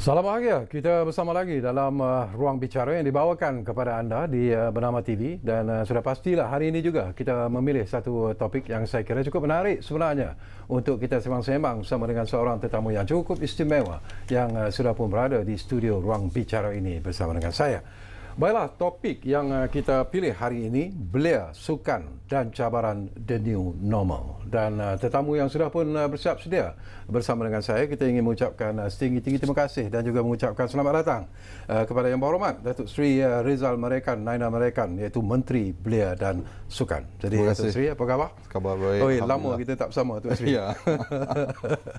Salam bahagia, kita bersama lagi dalam ruang bicara yang dibawakan kepada anda di Bernama TV dan sudah pastilah hari ini juga kita memilih satu topik yang saya kira cukup menarik sebenarnya untuk kita sembang-sembang bersama dengan seorang tetamu yang cukup istimewa yang sudah pun berada di studio ruang bicara ini bersama dengan saya. Baiklah, topik yang kita pilih hari ini, belia, sukan dan cabaran the new normal. Dan tetamu yang sudah pun bersiap sedia bersama dengan saya, kita ingin mengucapkan setinggi-tinggi terima kasih dan juga mengucapkan selamat datang kepada Yang Berhormat Datuk Seri Rizal Merican, Naina Merican, iaitu Menteri Belia dan Sukan. Jadi Datuk Seri, apa khabar? Khabar baik. Oh, lama kita tak bersama Datuk Seri. Ya.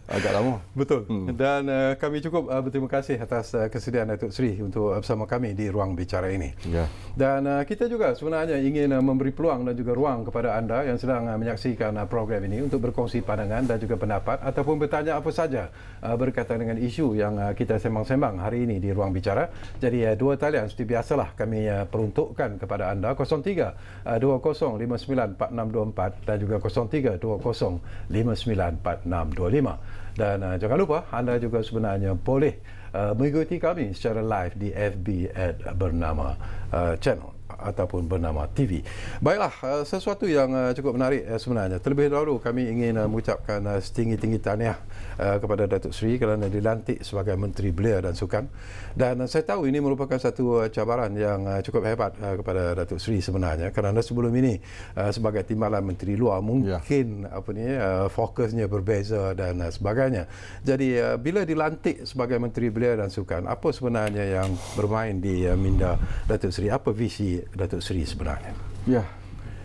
Agak lama. Betul. Dan kami cukup berterima kasih atas kesediaan Datuk Seri untuk bersama kami di ruang bicara ini. Ya. Dan kita juga sebenarnya ingin memberi peluang dan juga ruang kepada anda yang sedang menyaksikan program ini untuk berkongsi pandangan dan juga pendapat ataupun bertanya apa saja berkaitan dengan isu yang kita sembang-sembang hari ini di ruang bicara. Jadi dua talian seperti biasalah kami peruntukkan kepada anda 03 20 59 4624 dan juga 03 20 59 4625. Dan jangan lupa anda juga sebenarnya boleh mengikuti kami secara live di FB @Bernama channel ataupun Bernama TV. Baiklah, sesuatu yang cukup menarik sebenarnya. Terlebih dahulu kami ingin mengucapkan setinggi-tinggi tahniah kepada Datuk Seri kerana dilantik sebagai Menteri Belia dan Sukan. Dan saya tahu ini merupakan satu cabaran yang cukup hebat kepada Datuk Seri sebenarnya, kerana sebelum ini sebagai timbalan Menteri Luar mungkin fokusnya berbeza dan sebagainya. Jadi bila dilantik sebagai Menteri Belia dan Sukan, apa sebenarnya yang bermain di minda Datuk Seri? Apa visi Datuk Seri sebenarnya? Ya,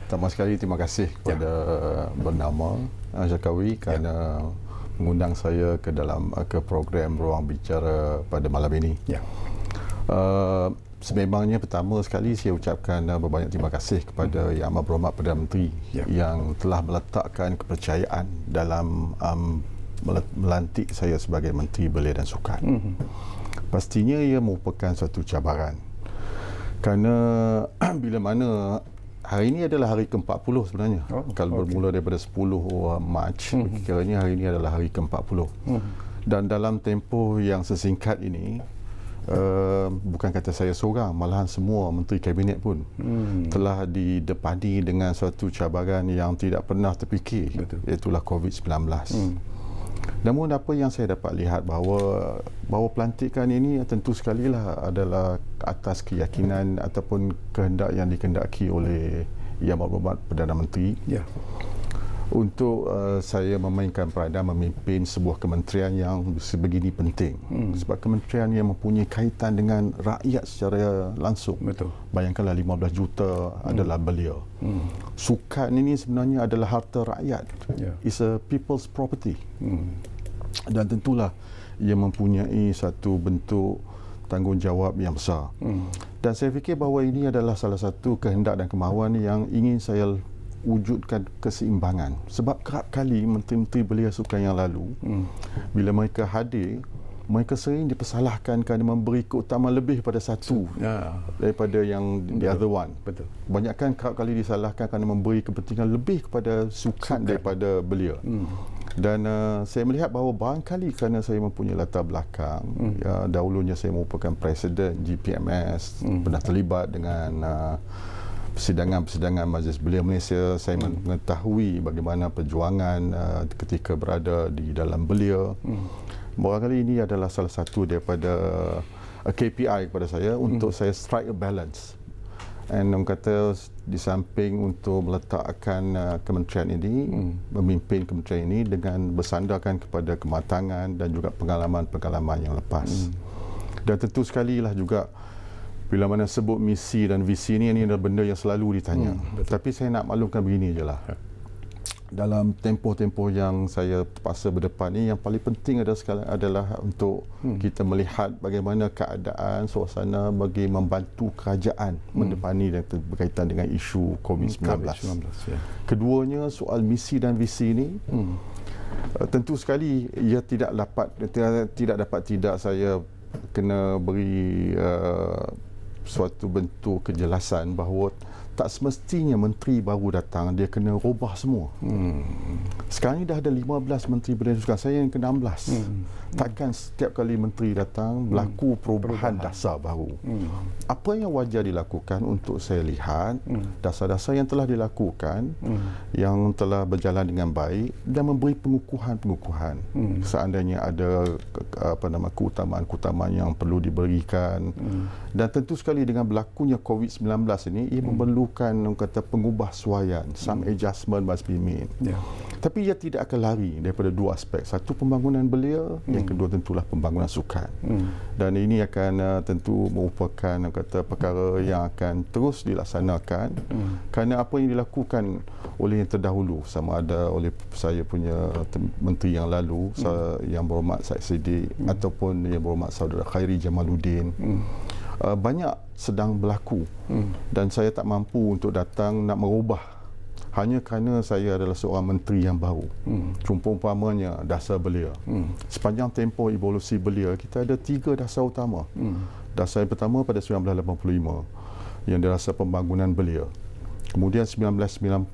pertama sekali terima kasih kepada Bernama Zakawi kerana mengundang saya ke dalam program Ruang Bicara pada malam ini. Ya. Sememangnya pertama sekali saya ucapkan berbanyak terima kasih kepada Yang Amat Berhormat Perdana Menteri yang telah meletakkan kepercayaan dalam melantik saya sebagai Menteri Belia dan Sukan. Pastinya ia merupakan suatu cabaran. Kerana bila mana hari ini adalah hari ke-40 sebenarnya. Kalau bermula daripada 10 Mac, kiranya hari ini adalah hari ke-40. Dan dalam tempoh yang sesingkat ini, bukan kata saya seorang, malahan semua Menteri Kabinet pun telah didepani dengan suatu cabaran yang tidak pernah terfikir, iaitulah COVID-19. Namun apa yang saya dapat lihat bahawa pelantikan ini tentu sekali lah adalah atas keyakinan ataupun kehendak yang dikehendaki oleh Yang Berhormat Perdana Menteri untuk saya memainkan peranan memimpin sebuah kementerian yang sebegini penting. Sebab kementerian yang mempunyai kaitan dengan rakyat secara langsung. Betul. Bayangkanlah 15 juta adalah belia. Sukan ini sebenarnya adalah harta rakyat. It's a people's property. Dan tentulah ia mempunyai satu bentuk tanggungjawab yang besar. Dan saya fikir bahawa ini adalah salah satu kehendak dan kemahuan yang ingin saya wujudkan keseimbangan. Sebab kerap kali menteri-menteri Belia Sukan yang lalu bila mereka hadir, mereka sering dipersalahkan kerana memberi keutamaan lebih pada satu daripada yang the other one. Betul. Banyakkan kerap kali disalahkan kerana memberi kepentingan lebih kepada sukan daripada belia. Dan saya melihat bahawa barangkali kerana saya mempunyai latar belakang, dahulunya saya merupakan Presiden GPMS, pernah terlibat dengan persidangan Majlis Belia Malaysia. Saya mengetahui bagaimana perjuangan ketika berada di dalam belia. Barangkali ini adalah salah satu daripada KPI kepada saya untuk saya strike a balance. Dan orang kata di samping untuk meletakkan kementerian ini, memimpin kementerian ini dengan bersandarkan kepada kematangan dan juga pengalaman-pengalaman yang lepas. Dan tentu sekali lah juga bila mana sebut misi dan visi ini adalah benda yang selalu ditanya. Tapi saya nak maklumkan begini je lah. Dalam tempoh-tempoh yang saya terpaksa berdepan ini, yang paling penting adalah untuk kita melihat bagaimana keadaan suasana bagi membantu kerajaan mendepani dan berkaitan dengan isu COVID-19. Keduanya, soal misi dan visi ini tentu sekali ia tidak dapat tidak saya kena beri suatu bentuk kejelasan bahawa tak semestinya menteri baru datang dia kena robah semua. Sekarang ni dah ada 15 menteri belia dan sukan. Saya yang ke-16. Takkan setiap kali menteri datang berlaku perubahan dasar baru. Apa yang wajar dilakukan untuk saya lihat dasar-dasar yang telah dilakukan yang telah berjalan dengan baik dan memberi pengukuhan-pengukuhan. Seandainya ada keutamaan-keutamaan yang perlu diberikan. Dan tentu sekali dengan berlakunya COVID-19 ini ia memerlukan pengubahsuaian, some adjustment must be made. Tapi ia tidak akan lari daripada dua aspek. Satu, pembangunan belia, yang kedua tentulah pembangunan sukan. Dan ini akan tentu merupakan perkara yang akan terus dilaksanakan kerana apa yang dilakukan oleh yang terdahulu, sama ada oleh saya punya menteri yang lalu, yang berhormat Syed Siddiq ataupun yang berhormat Saudara Khairi Jamaluddin, banyak sedang berlaku dan saya tak mampu untuk datang nak merubah hanya kerana saya adalah seorang menteri yang baru. Umpamanya dasar belia. Sepanjang tempoh evolusi belia, kita ada 3 dasar utama. Dasar yang pertama pada 1985 yang dirasa pembangunan belia. Kemudian 1997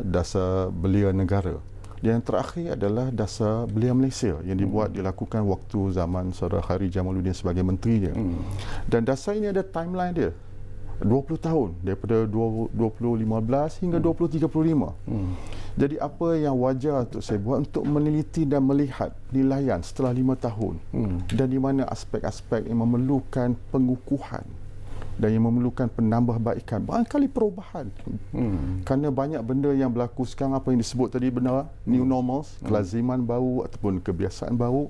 dasar belia negara. Yang terakhir adalah dasar belia Malaysia yang dilakukan waktu zaman Saudara Khairi Jamaluddin sebagai menterinya. Dan dasar ini ada timeline dia. 20 tahun daripada 2015 hingga 2035. Jadi apa yang wajar untuk saya buat untuk meneliti dan melihat penilaian setelah 5 tahun dan di mana aspek-aspek yang memerlukan pengukuhan dan yang memerlukan penambahbaikan, barangkali perubahan. Kerana banyak benda yang berlaku sekarang, apa yang disebut tadi benar, new normals, kelaziman baru ataupun kebiasaan baru,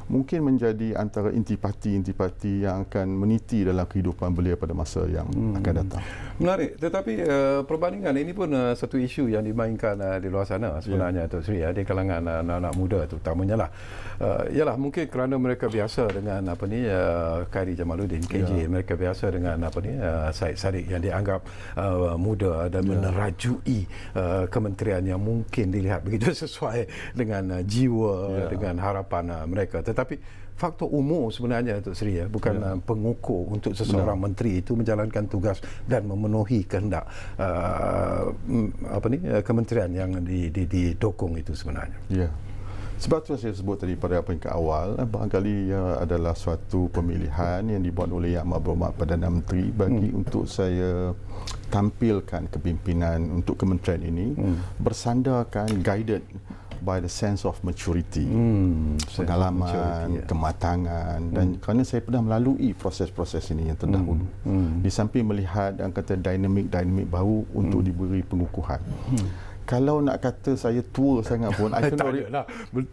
mungkin menjadi antara intipati-intipati yang akan meniti dalam kehidupan belia pada masa yang akan datang. Menarik. Tetapi perbandingan ini pun satu isu yang dimainkan di luar sana sebenarnya, Tok Sri, di kalangan anak-anak muda terutamanya lah. Ialah mungkin kerana mereka biasa dengan Khairi Jamaluddin, KJ, mereka biasa dengan Syed Saddiq yang dianggap muda dan menerajui kementerian yang mungkin dilihat begitu sesuai dengan jiwa, dengan harapan mereka. Tetapi faktor umur sebenarnya, Tok Sri, bukan pengukur untuk seseorang menteri itu menjalankan tugas dan memenuhi kehendak kementerian yang didokong itu sebenarnya. Sebab tu saya sebut tadi pada apa yang ke awal, barangkali ia adalah suatu pemilihan yang dibuat oleh Yang Amat Berhormat Perdana Menteri bagi untuk saya tampilkan kepimpinan untuk kementerian ini bersandarkan guided by the sense of maturity, pengalaman, kematangan, dan kerana saya pernah melalui proses-proses ini yang terdahulu. Di samping melihat yang kata dinamik baru untuk diberi pengukuhan. Kalau nak kata saya tua sangat pun, I cannot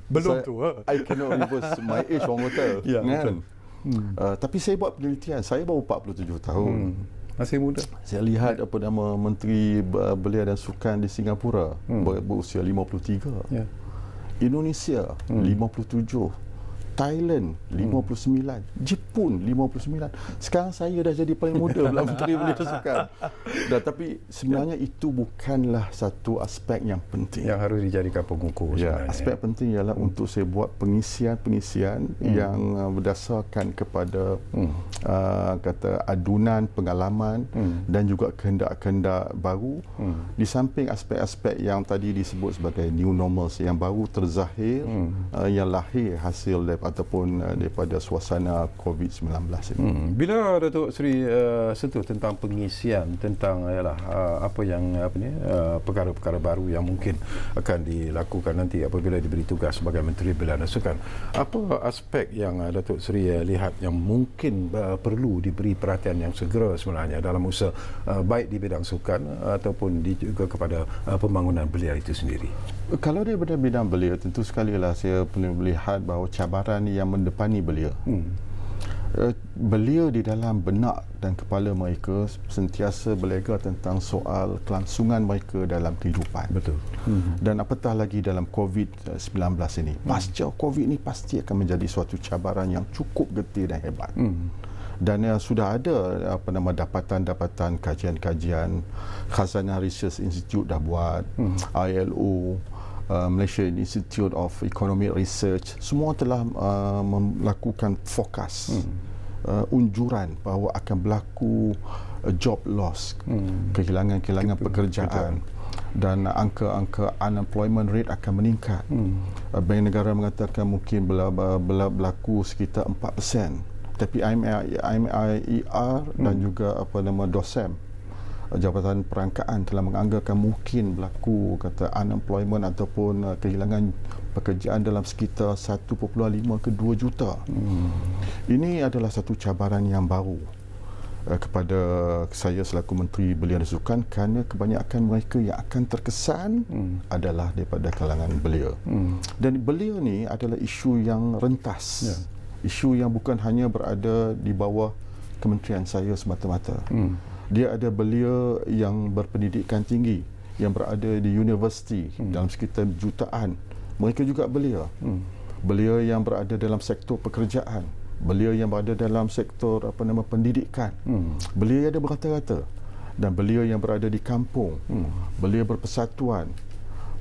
belum tua. I cannot reverse my age, orang kata. Kan? Tapi saya buat penelitian. Saya baru 47 tahun. Masih muda. Saya lihat Menteri Belia dan Sukan di Singapura berusia 53. Indonesia 57. Thailand 59, Jepun 59. Sekarang saya dah jadi paling muda dalam Menteri Belia dan Sukan. Tapi sebenarnya itu bukanlah satu aspek yang penting yang harus dijadikan pengukur. Aspek penting ialah untuk saya buat pengisian yang berdasarkan kepada adunan pengalaman dan juga kehendak-kehendak baru, di samping aspek-aspek yang tadi disebut sebagai new normals yang baru terzahir, yang lahir hasil daripada suasana COVID-19 ini. Bila Datuk Seri sentuh tentang pengisian, tentang perkara-perkara baru yang mungkin akan dilakukan nanti apabila diberi tugas sebagai Menteri Belia dan Sukan, apa aspek yang Datuk Seri lihat yang mungkin perlu diberi perhatian yang segera sebenarnya dalam usaha baik di bidang sukan ataupun juga kepada pembangunan belia itu sendiri? Kalau daripada bidang belia, tentu sekali lah saya perlu melihat bahawa cabaran yang mendepani belia. Belia di dalam benak dan kepala mereka sentiasa berlega tentang soal kelangsungan mereka dalam kehidupan. Betul. Dan apatah lagi dalam COVID-19 ini. Pasca COVID ini pasti akan menjadi suatu cabaran yang cukup getih dan hebat. Dan sudah ada dapatan-dapatan kajian-kajian, Khazanah Research Institute dah buat, ILO, Malaysian Institute of Economic Research, semua telah melakukan fokus unjuran bahawa akan berlaku job loss, kehilangan pekerjaan. dan angka-angka unemployment rate akan meningkat. Bank negara mengatakan mungkin berlaku sekitar 4%. Tapi IMER dan juga DOSEM, Jabatan Perangkaan, telah menganggarkan mungkin berlaku unemployment ataupun kehilangan pekerjaan dalam sekitar 1.5 ke 2 juta. Ini adalah satu cabaran yang baru kepada saya selaku Menteri Belia dan Sukan, kerana kebanyakan mereka yang akan terkesan adalah daripada kalangan belia. Dan belia ni adalah isu yang rentas. Isu yang bukan hanya berada di bawah kementerian saya semata-mata. Dia ada belia yang berpendidikan tinggi, yang berada di universiti dalam sekitar jutaan. Mereka juga belia. Belia yang berada dalam sektor pekerjaan, belia yang berada dalam sektor pendidikan. Belia ada berata-rata. Dan belia yang berada di kampung, belia berpersatuan,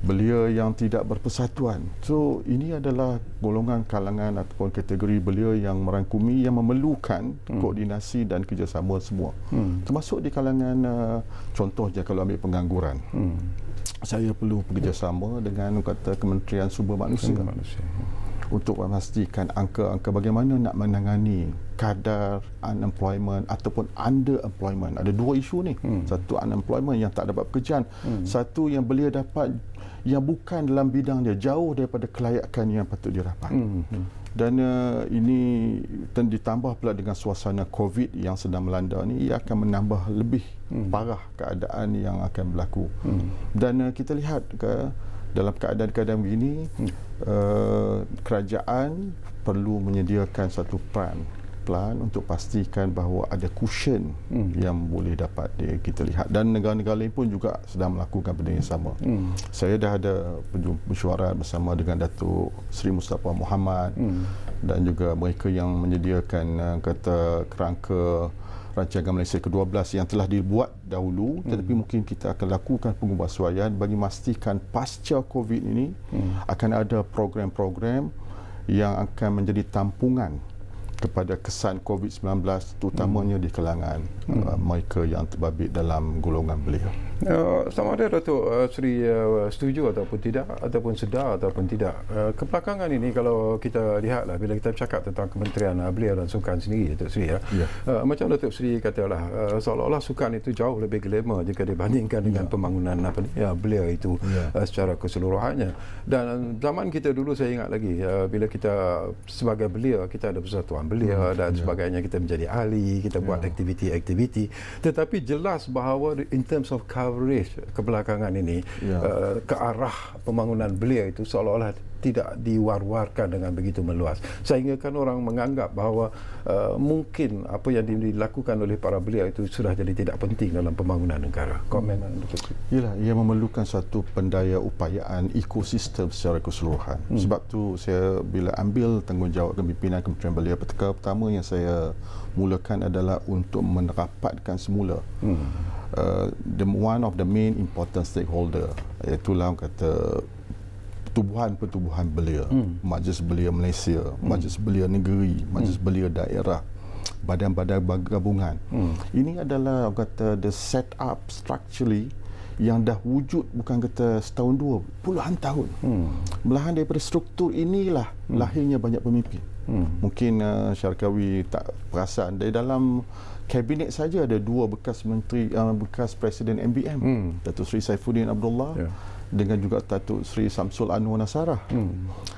belia yang tidak berpersatuan. So ini adalah golongan kalangan ataupun kategori belia yang merangkumi, yang memerlukan koordinasi dan kerjasama semua. Termasuk di kalangan contohnya kalau ambil pengangguran. Saya perlu bekerjasama dengan Kementerian Sumber Manusia untuk memastikan angka-angka bagaimana nak menangani kadar unemployment ataupun underemployment. Ada dua isu ni. Satu unemployment yang tak dapat pekerjaan, satu yang belia dapat yang bukan dalam bidang dia, jauh daripada kelayakan yang patut dia dapat. Dan ini ditambah pula dengan suasana COVID yang sedang melanda ni, ia akan menambah lebih parah keadaan yang akan berlaku. Dan kita lihat dalam keadaan-keadaan begini, kerajaan perlu menyediakan satu plan untuk pastikan bahawa ada cushion yang boleh dapat kita lihat, dan negara-negara lain pun juga sedang melakukan benda yang sama. Saya dah ada mesyuarat bersama dengan Datuk Seri Mustafa Mohamad dan juga mereka yang menyediakan kerangka rancangan Malaysia ke-12 yang telah dibuat dahulu, tetapi mungkin kita akan lakukan pengubahsuaian bagi memastikan pasca COVID ini akan ada program-program yang akan menjadi tampungan kepada kesan COVID-19, terutamanya di kalangan mereka yang terbabit dalam golongan belia. Sama ada Datuk Seri setuju ataupun tidak, ataupun sedar ataupun tidak. Kebelakangan ini kalau kita lihatlah, bila kita bercakap tentang Kementerian Belia dan Sukan sendiri, Datuk Seri, macam Datuk Seri katalah, seolah-olah sukan itu jauh lebih glamour jika dibandingkan dengan pembangunan belia itu secara keseluruhannya. Dan zaman kita dulu, saya ingat lagi, bila kita sebagai belia, kita ada persatuan belia dan sebagainya, kita menjadi ahli, kita buat aktiviti-aktiviti, tetapi jelas bahawa in terms of coverage kebelakangan ini ke arah pembangunan belia itu seolah-olah tidak diwar-warkan dengan begitu meluas, sehingga kan orang menganggap bahawa mungkin apa yang dilakukan oleh para belia itu sudah jadi tidak penting dalam pembangunan negara. Komen Yalah, ia memerlukan satu pendaya upayaan ekosistem secara keseluruhan. Sebab tu saya bila ambil tanggungjawab kepimpinan Kementerian Belia, perkara pertama yang saya mulakan adalah untuk merapatkan semula one of the main important stakeholder, iaitu pertubuhan belia, Majlis Belia Malaysia, Majlis Belia Negeri, Majlis Belia Daerah, badan-badan gabungan. Ini adalah the set up structurally yang dah wujud bukan kata setahun dua, puluhan tahun. Malahan daripada struktur inilah lahirnya banyak pemimpin. Mungkin Syarkawi tak perasan, dari dalam kabinet saja ada dua bekas menteri, bekas Presiden MBM, Datuk Seri Saifuddin Abdullah dengan juga Datuk Seri Samsul Anwar Nasarah.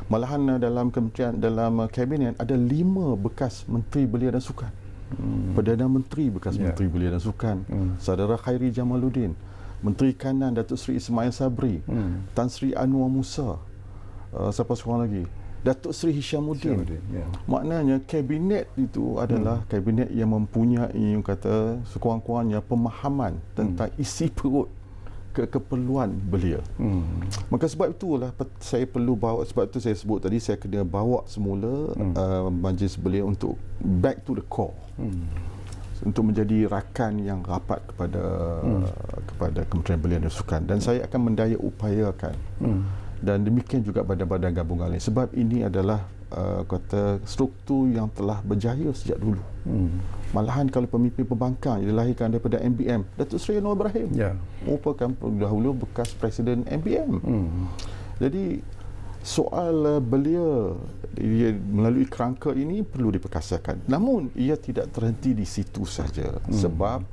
Malahan dalam kementerian, dalam kabinet ada 5 bekas Menteri Belia dan Sukan. Perdana Menteri bekas Menteri Belia dan Sukan, Saudara Khairi Jamaluddin, Menteri Kanan Datuk Seri Ismail Sabri, Tan Sri Anwar Musa, siapa seorang lagi, Datuk Seri Hishamuddin. Maknanya kabinet itu adalah kabinet yang mempunyai sekurang-kurangnya pemahaman tentang isi perut keperluan belia. Maka sebab itulah saya perlu bawa, sebab itu saya sebut tadi, saya kena bawa semula Majlis Belia untuk back to the core, untuk menjadi rakan yang rapat kepada Kementerian Belia dan Sukan, dan saya akan mendaya upayakan dan demikian juga badan-badan gabungan lain, sebab ini adalah kata struktur yang telah berjaya sejak dulu. Malahan kalau pemimpin pembangkang yang dilahirkan daripada MBM, Datuk Seri Anwar Ibrahim merupakan dahulu bekas Presiden MBM. Jadi soal beliau dia melalui kerangka ini perlu diperkasakan. Namun ia tidak terhenti di situ saja, sebab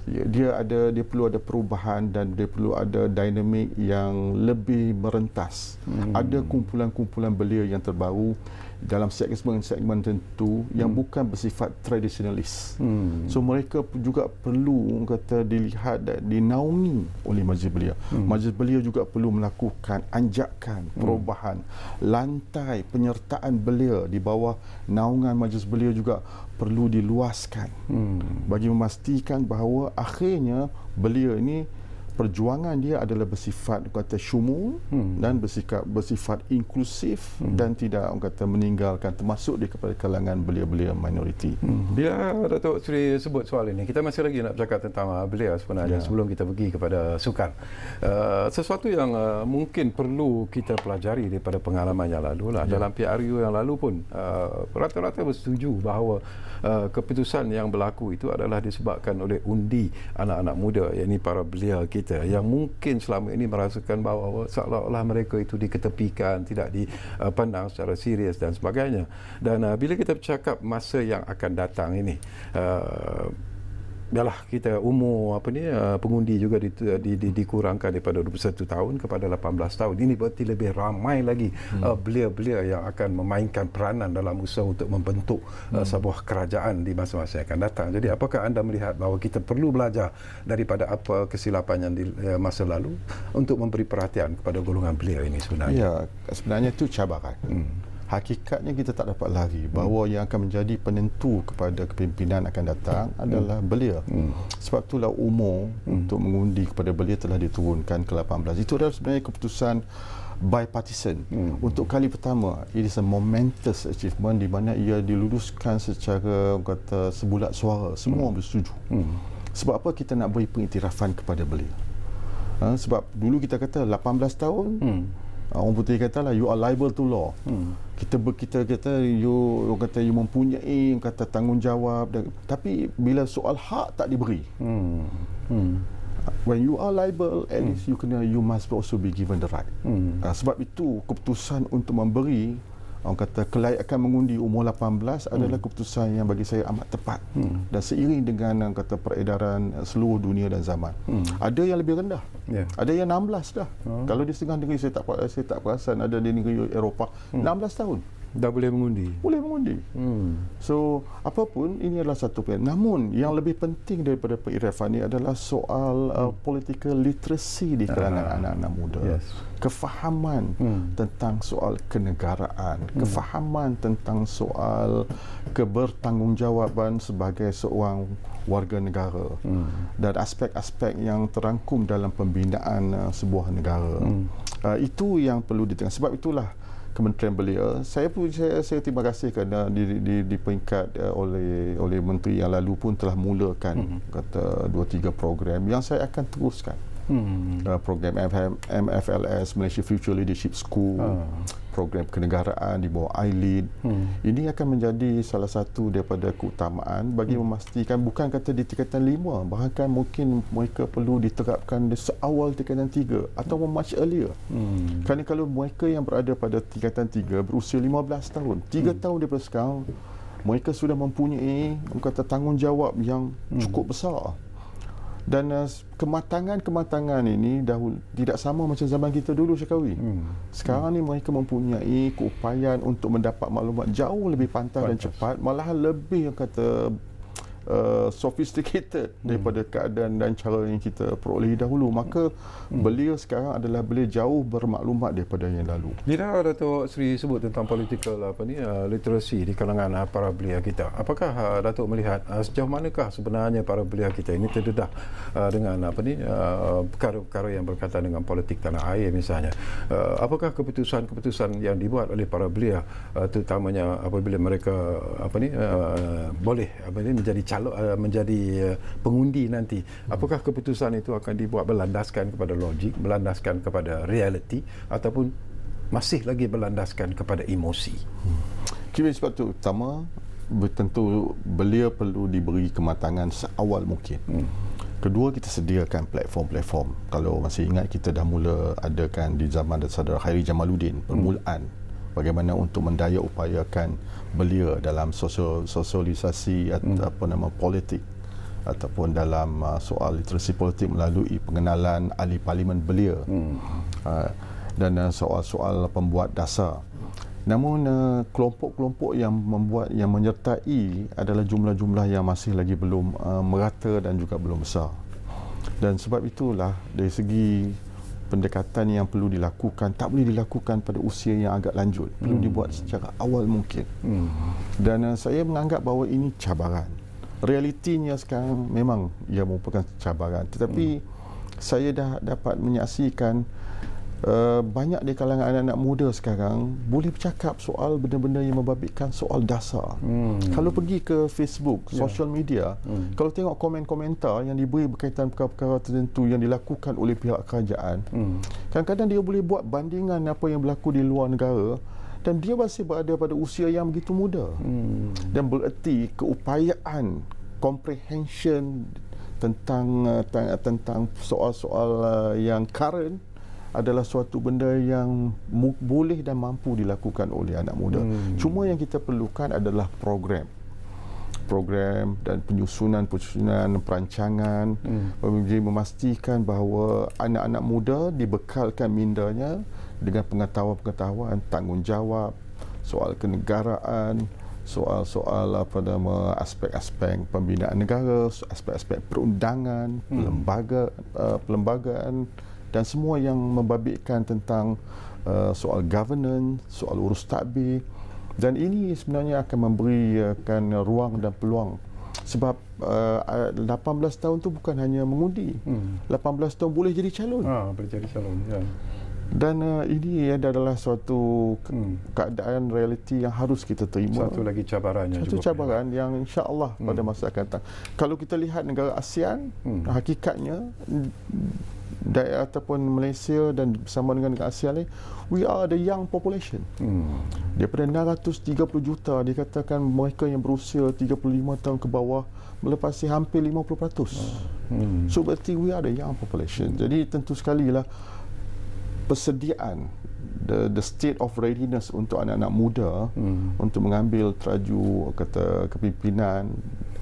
dia perlu ada perubahan dan dia perlu ada dinamik yang lebih merentas. Ada kumpulan-kumpulan belia yang terbaru dalam segmen-segmen tertentu yang bukan bersifat tradisionalis. So mereka juga perlu kata dilihat dan dinaungi oleh Majlis Belia. Majlis Belia juga perlu melakukan anjakan perubahan. Lantai penyertaan belia di bawah naungan Majlis Belia juga perlu diluaskan bagi memastikan bahawa akhirnya belia ini perjuangan dia adalah bersifat kata syumul dan bersifat inklusif dan tidak kata meninggalkan termasuk di kepada kalangan belia-belia minoriti. Bila Datuk Seri sebut soal ini, kita masih lagi nak bercakap tentang belia sebenarnya sebelum kita pergi kepada sukan. Sesuatu yang mungkin perlu kita pelajari daripada pengalaman yang lalu lah. Dalam PRU yang lalu pun rata-rata bersetuju bahawa keputusan yang berlaku itu adalah disebabkan oleh undi anak-anak muda, yakni para belia kita yang mungkin selama ini merasakan bahawa seolah-olah mereka itu diketepikan, tidak dipandang secara serius dan sebagainya. Dan bila kita bercakap masa yang akan datang ini, yalah kita umur pengundi juga dikurangkan daripada 21 tahun kepada 18 tahun. Ini berarti lebih ramai lagi belia-belia yang akan memainkan peranan dalam usaha untuk membentuk sebuah kerajaan di masa-masa yang akan datang. Jadi apakah anda melihat bahawa kita perlu belajar daripada apa kesilapan yang di masa lalu untuk memberi perhatian kepada golongan belia ini sebenarnya? Ya, sebenarnya itu cabaran. Hakikatnya kita tak dapat lari bahawa yang akan menjadi penentu kepada kepimpinan akan datang adalah belia. Sebab itulah umur untuk mengundi kepada belia telah diturunkan ke 18. Itu adalah sebenarnya keputusan bipartisan. Untuk kali pertama, it is a momentous achievement di mana ia diluluskan secara kata sebulat suara. Semua bersetuju. Sebab apa kita nak beri pengiktirafan kepada belia? Sebab dulu kita kata 18 tahun, orang putih katalah you are liable to law. Kita kata you mempunyai kata tanggungjawab, tapi bila soal hak tak diberi. When you are liable, at least you must also be given the right. Sebab itu keputusan untuk memberi orang kata kelayakan mengundi umur 18 adalah keputusan yang bagi saya amat tepat. Dan seiring dengan orang kata peredaran seluruh dunia dan zaman. Ada yang lebih rendah. Ada yang 16 dah. Kalau di setengah negeri saya tak perasan ada di negeri Eropah 16 tahun. Dah boleh mengundi. Boleh mengundi. So, apapun ini adalah satu pilihan. Namun, yang lebih penting daripada pengiktirafan ini adalah soal political literacy di kalangan anak-anak muda. Kefahaman tentang soal kenegaraan, kefahaman tentang soal kebertanggungjawaban sebagai seorang warga negara dan aspek-aspek yang terangkum dalam pembinaan sebuah negara. Itu yang perlu ditengok. Sebab itulah Kementerian Belia, saya terima kasih kerana di peringkat oleh menteri yang lalu pun telah mulakan kata 2-3 program yang saya akan teruskan. Program MFLS, Malaysia Future Leadership School, program kenegaraan di bawah iLead. Ini akan menjadi salah satu daripada keutamaan bagi memastikan bukan kata di tingkatan 5, bahkan mungkin mereka perlu diterapkan di seawal tingkatan 3 atau much earlier. Kerana kalau mereka yang berada pada tingkatan 3 berusia 15 tahun, 3 tahun daripada sekarang, mereka sudah mempunyai kata tanggungjawab yang cukup besar. Dan kematangan ini dahulu tidak sama macam zaman kita dulu, Syakawi. Sekarang ni mereka mempunyai keupayaan untuk mendapat maklumat jauh lebih pantas dan cepat, malahan lebih kata sophisticated daripada keadaan dan cara yang kita perolehi dahulu. Maka belia sekarang adalah belia jauh bermaklumat daripada yang lalu. Bila Datuk Seri sebut tentang political literacy di kalangan para belia kita, apakah Datuk melihat sejauh manakah sebenarnya para belia kita ini terdedah dengan perkara-perkara yang berkaitan dengan politik tanah air misalnya? Apakah keputusan-keputusan yang dibuat oleh para belia, terutamanya apabila mereka boleh menjadi pengundi nanti, apakah keputusan itu akan dibuat berlandaskan kepada logik, berlandaskan kepada realiti, ataupun masih lagi berlandaskan kepada emosi. Kira sebab itu pertama, tentu belia perlu diberi kematangan seawal mungkin. Kedua, kita sediakan platform-platform. Kalau masih ingat, kita dah mula adakan di zaman Saudara Khairi Jamaluddin permulaan bagaimana untuk mendaya upayakan belia dalam sosialisasi atau politik ataupun dalam soal literasi politik melalui pengenalan ahli parlimen belia dan soal-soal pembuat dasar. Namun kelompok-kelompok yang menyertai adalah jumlah-jumlah yang masih lagi belum merata dan juga belum besar. Dan sebab itulah dari segi pendekatan yang perlu dilakukan, tak boleh dilakukan pada usia yang agak lanjut, perlu dibuat secara awal mungkin. Dan saya menganggap bahawa ini cabaran. Realitinya sekarang memang ia merupakan cabaran, tetapi saya dah dapat menyaksikan banyak di kalangan anak-anak muda sekarang boleh bercakap soal benda-benda yang membabitkan soal dasar. Kalau pergi ke Facebook, social media, kalau tengok komen-komentar yang diberi berkaitan perkara-perkara tertentu yang dilakukan oleh pihak kerajaan, kadang-kadang dia boleh buat bandingan apa yang berlaku di luar negara dan dia masih berada pada usia yang begitu muda. Dan bererti keupayaan comprehension tentang soal-soal yang current adalah suatu benda yang boleh dan mampu dilakukan oleh anak muda. Cuma yang kita perlukan adalah program dan penyusunan perancangan memastikan bahawa anak-anak muda dibekalkan mindanya dengan pengetahuan-pengetahuan tanggungjawab, soal kenegaraan, soal-soal aspek-aspek pembinaan negara, aspek-aspek perundangan, perlembagaan dan semua yang membabitkan tentang soal governance, soal urus tadbir. Dan ini sebenarnya akan memberikan ruang dan peluang. Sebab 18 tahun tu bukan hanya mengundi. 18 tahun boleh jadi calon. Boleh jadi calon, ya. Dan ini adalah suatu keadaan realiti yang harus kita terima. Satu lagi cabarannya Satu juga. cabaran yang insya-Allah pada masa akan datang. Kalau kita lihat negara ASEAN, hakikatnya daerah ataupun Malaysia dan bersama dengan negara ASEAN lain, we are the young population. Daripada 630 juta, dikatakan mereka yang berusia 35 tahun ke bawah melepasi hampir 50%. So berarti we are the young population. Jadi tentu sekali lah persediaan the state of readiness untuk anak-anak muda untuk mengambil teraju kepimpinan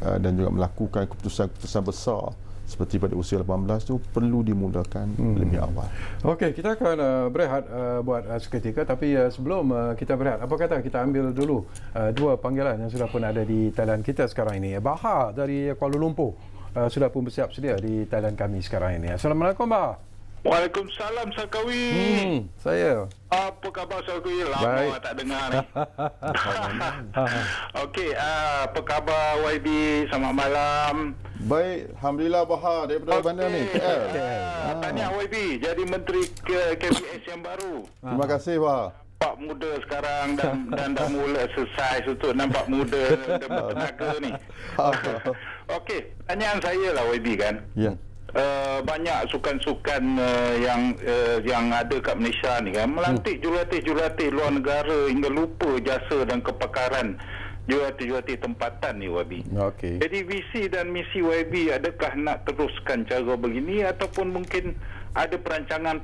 dan juga melakukan keputusan-keputusan besar seperti pada usia 18 tu perlu dimulakan lebih awal. Okey, kita akan berehat buat seketika, tapi sebelum kita berehat, apa kata kita ambil dulu dua panggilan yang sudah pun ada di talian kita sekarang ini. Baha dari Kuala Lumpur sudah pun bersiap sedia di talian kami sekarang ini. Assalamualaikum, Baha. Waalaikumsalam, Sarkawi. Saya. Apa khabar, Sarkawi? Lama tak dengar ni. Okey, apa khabar YB? Selamat malam. Baik, alhamdulillah Baha daripada mana ni? KL. Tanya YB, jadi menteri KBS yang baru. Terima kasih Baha. Nampak muda sekarang dan dah mula exercise untuk nampak muda dan bertenaga ni. Okey, pertanyaan saya lah YB kan. Ya. Banyak sukan-sukan yang ada kat Malaysia ni kan melantik jurulatih luar negara hingga lupa jasa dan kepakaran jurulatih tempatan ni YB. Okey. Jadi visi dan misi YB adakah nak teruskan cara begini ataupun mungkin ada perancangan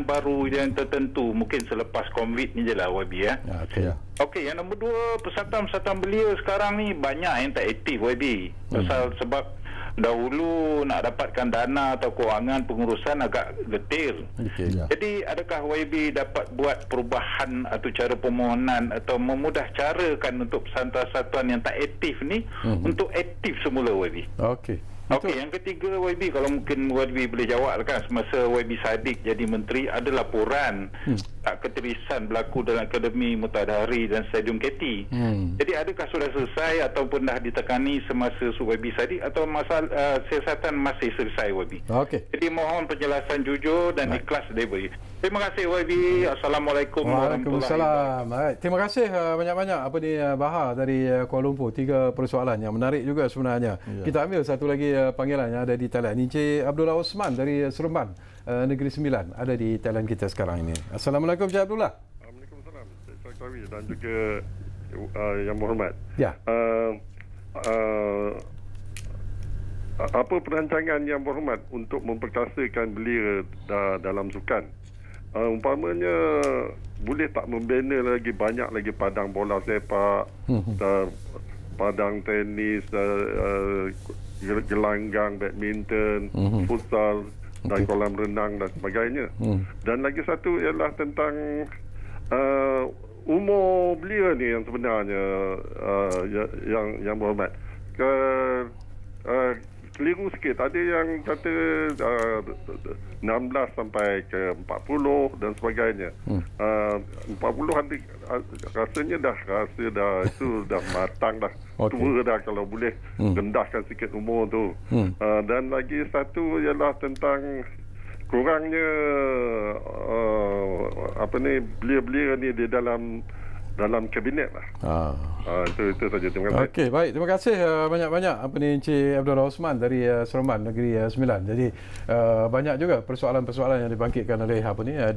baru yang tertentu mungkin selepas COVID ni je lah YB ya. Okey. Okey, yang nombor dua, persatuan-persatuan belia sekarang ni banyak yang tak aktif YB. Sebab dahulu nak dapatkan dana atau kewangan pengurusan agak getir. Okey. Jadi adakah YB dapat buat perubahan atau cara permohonan atau memudah carakan untuk persatuan-persatuan yang tak aktif ni untuk aktif semula YB? Okey. Okey, yang ketiga YB, kalau mungkin YB boleh jawab kan, semasa YB Sadiq jadi menteri ada laporan tak keterisan berlaku dalam Akademi Mutadhari dan Stadium KT. Jadi adakah sudah selesai ataupun dah ditekani semasa YB Sadiq atau masalah siasatan masih selesai YB? Okey. Jadi mohon penjelasan jujur dan ikhlas dari YB. Terima kasih YB. Assalamualaikum warahmatullahi Waalaikumsalam. Baik, terima kasih banyak-banyak apa ni Baha dari Kuala Lumpur. 3 persoalan yang menarik juga sebenarnya. Kita ambil satu lagi panggilan yang ada di talian. Encik Abdullah Osman dari Seremban Negeri Sembilan ada di talian kita sekarang ini. Assalamualaikum Encik Abdullah. Sawi dan juga Yang Berhormat. Ya. Apa perancangan Yang Berhormat untuk memperkasakan belia dalam sukan? Umpamanya boleh tak membina lagi banyak lagi padang bola sepak, padang tenis, gelanggang, badminton, futsal dan kolam renang dan sebagainya. Dan lagi satu ialah tentang umur belia ni yang sebenarnya yang Berhormat. Keliru sikit. Ada yang kata 16 sampai ke 40 dan sebagainya. 40 ada rasanya dah itu dah matang dah. Okey. Tua dah kalau boleh rendahkan sikit umur tu. Dan lagi satu ialah tentang kurangnya belia-belia ni di dalam kabinet lah. Itu saja. Terima kasih. Okey, baik. Terima kasih banyak-banyak Encik Abdullah Osman dari Seremban Negeri Sembilan. Jadi banyak juga persoalan-persoalan yang dibangkitkan oleh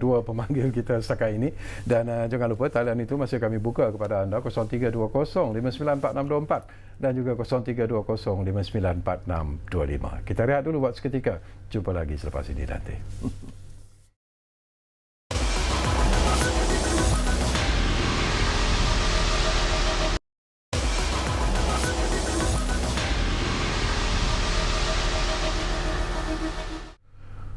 dua pemanggil kita setakat ini, dan jangan lupa talian itu masih kami buka kepada anda 0320594624 dan juga 0320594625. Kita rehat dulu buat seketika. Jumpa lagi selepas ini nanti.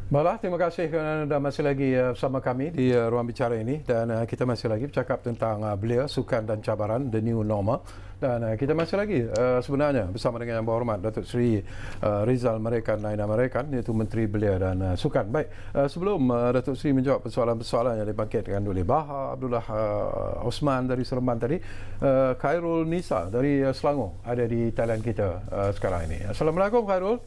Baiklah, terima kasih kerana anda masih lagi bersama kami di ruang bicara ini, dan kita masih lagi bercakap tentang belia, sukan dan cabaran, the new normal, dan kita masih lagi sebenarnya bersama dengan Yang Berhormat Datuk Seri Rizal Merican Naina Merican, iaitu Menteri Belia dan Sukan. Baik, sebelum Datuk Seri menjawab persoalan-persoalan yang dibangkitkan oleh Baha Abdullah Osman dari Seremban tadi, Khairul Nisa dari Selangor ada di talian kita sekarang ini. Assalamualaikum Khairul.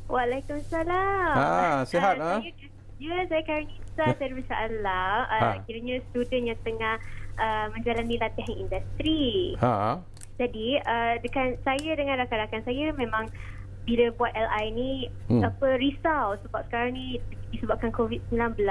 Waalaikumsalam. Sihat Saya Karnisa dari Masyaallah. Kiranya student yang tengah menjalani latihan industri. Jadi saya dengan rakan-rakan saya memang bila buat LI ni risau sebab sekarang ni disebabkan COVID-19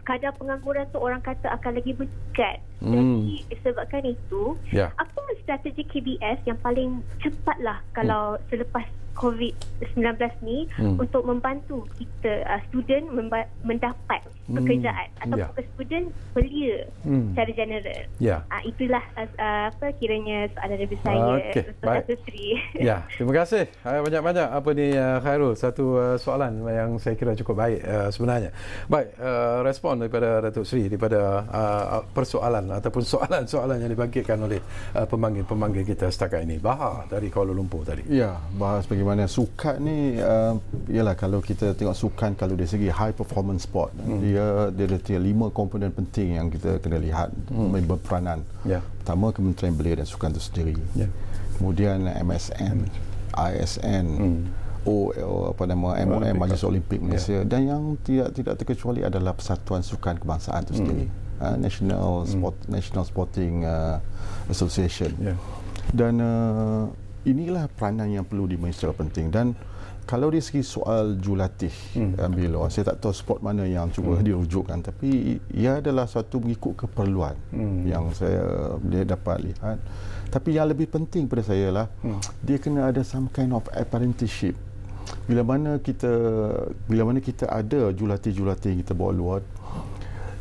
kadar pengangguran tu orang kata akan lagi meningkat. Jadi disebabkan itu, apa strategi KBS yang paling cepatlah kalau selepas COVID-19 ni untuk membantu kita student mendapat pekerjaan ataupun student belia secara general. Itulah kiranya soalan dari saya untuk Datuk Seri. Terima kasih banyak-banyak Khairul. Satu soalan yang saya kira cukup baik sebenarnya. Baik, respon daripada Datuk Seri daripada persoalan ataupun soalan-soalan yang dibangkitkan oleh pemanggil-pemanggil kita setakat ini. Baha dari Kuala Lumpur tadi. Ya, bahas bagaimana sukan ni ialah kalau kita tengok sukan kalau dari segi high performance sport, dia ada 5 komponen penting yang kita kena lihat berperanan. Pertama, Kementerian Belia dan Sukan itu sendiri. Kemudian MSN, ISN, MOM, Majlis Olimpik Malaysia, dan yang tidak terkecuali adalah Persatuan Sukan Kebangsaan itu sendiri, National Sporting Association. Dan inilah peranan yang perlu dimain secara penting. Dan kalau dari segi soal jurulatih bila saya tak tahu sport mana yang cuba dirujukkan, tapi ia adalah satu mengikut keperluan yang saya dapat lihat. Tapi yang lebih penting pada saya lah dia kena ada some kind of apprenticeship. Bila mana kita ada jurulatih-jurulatih yang kita bawa luar,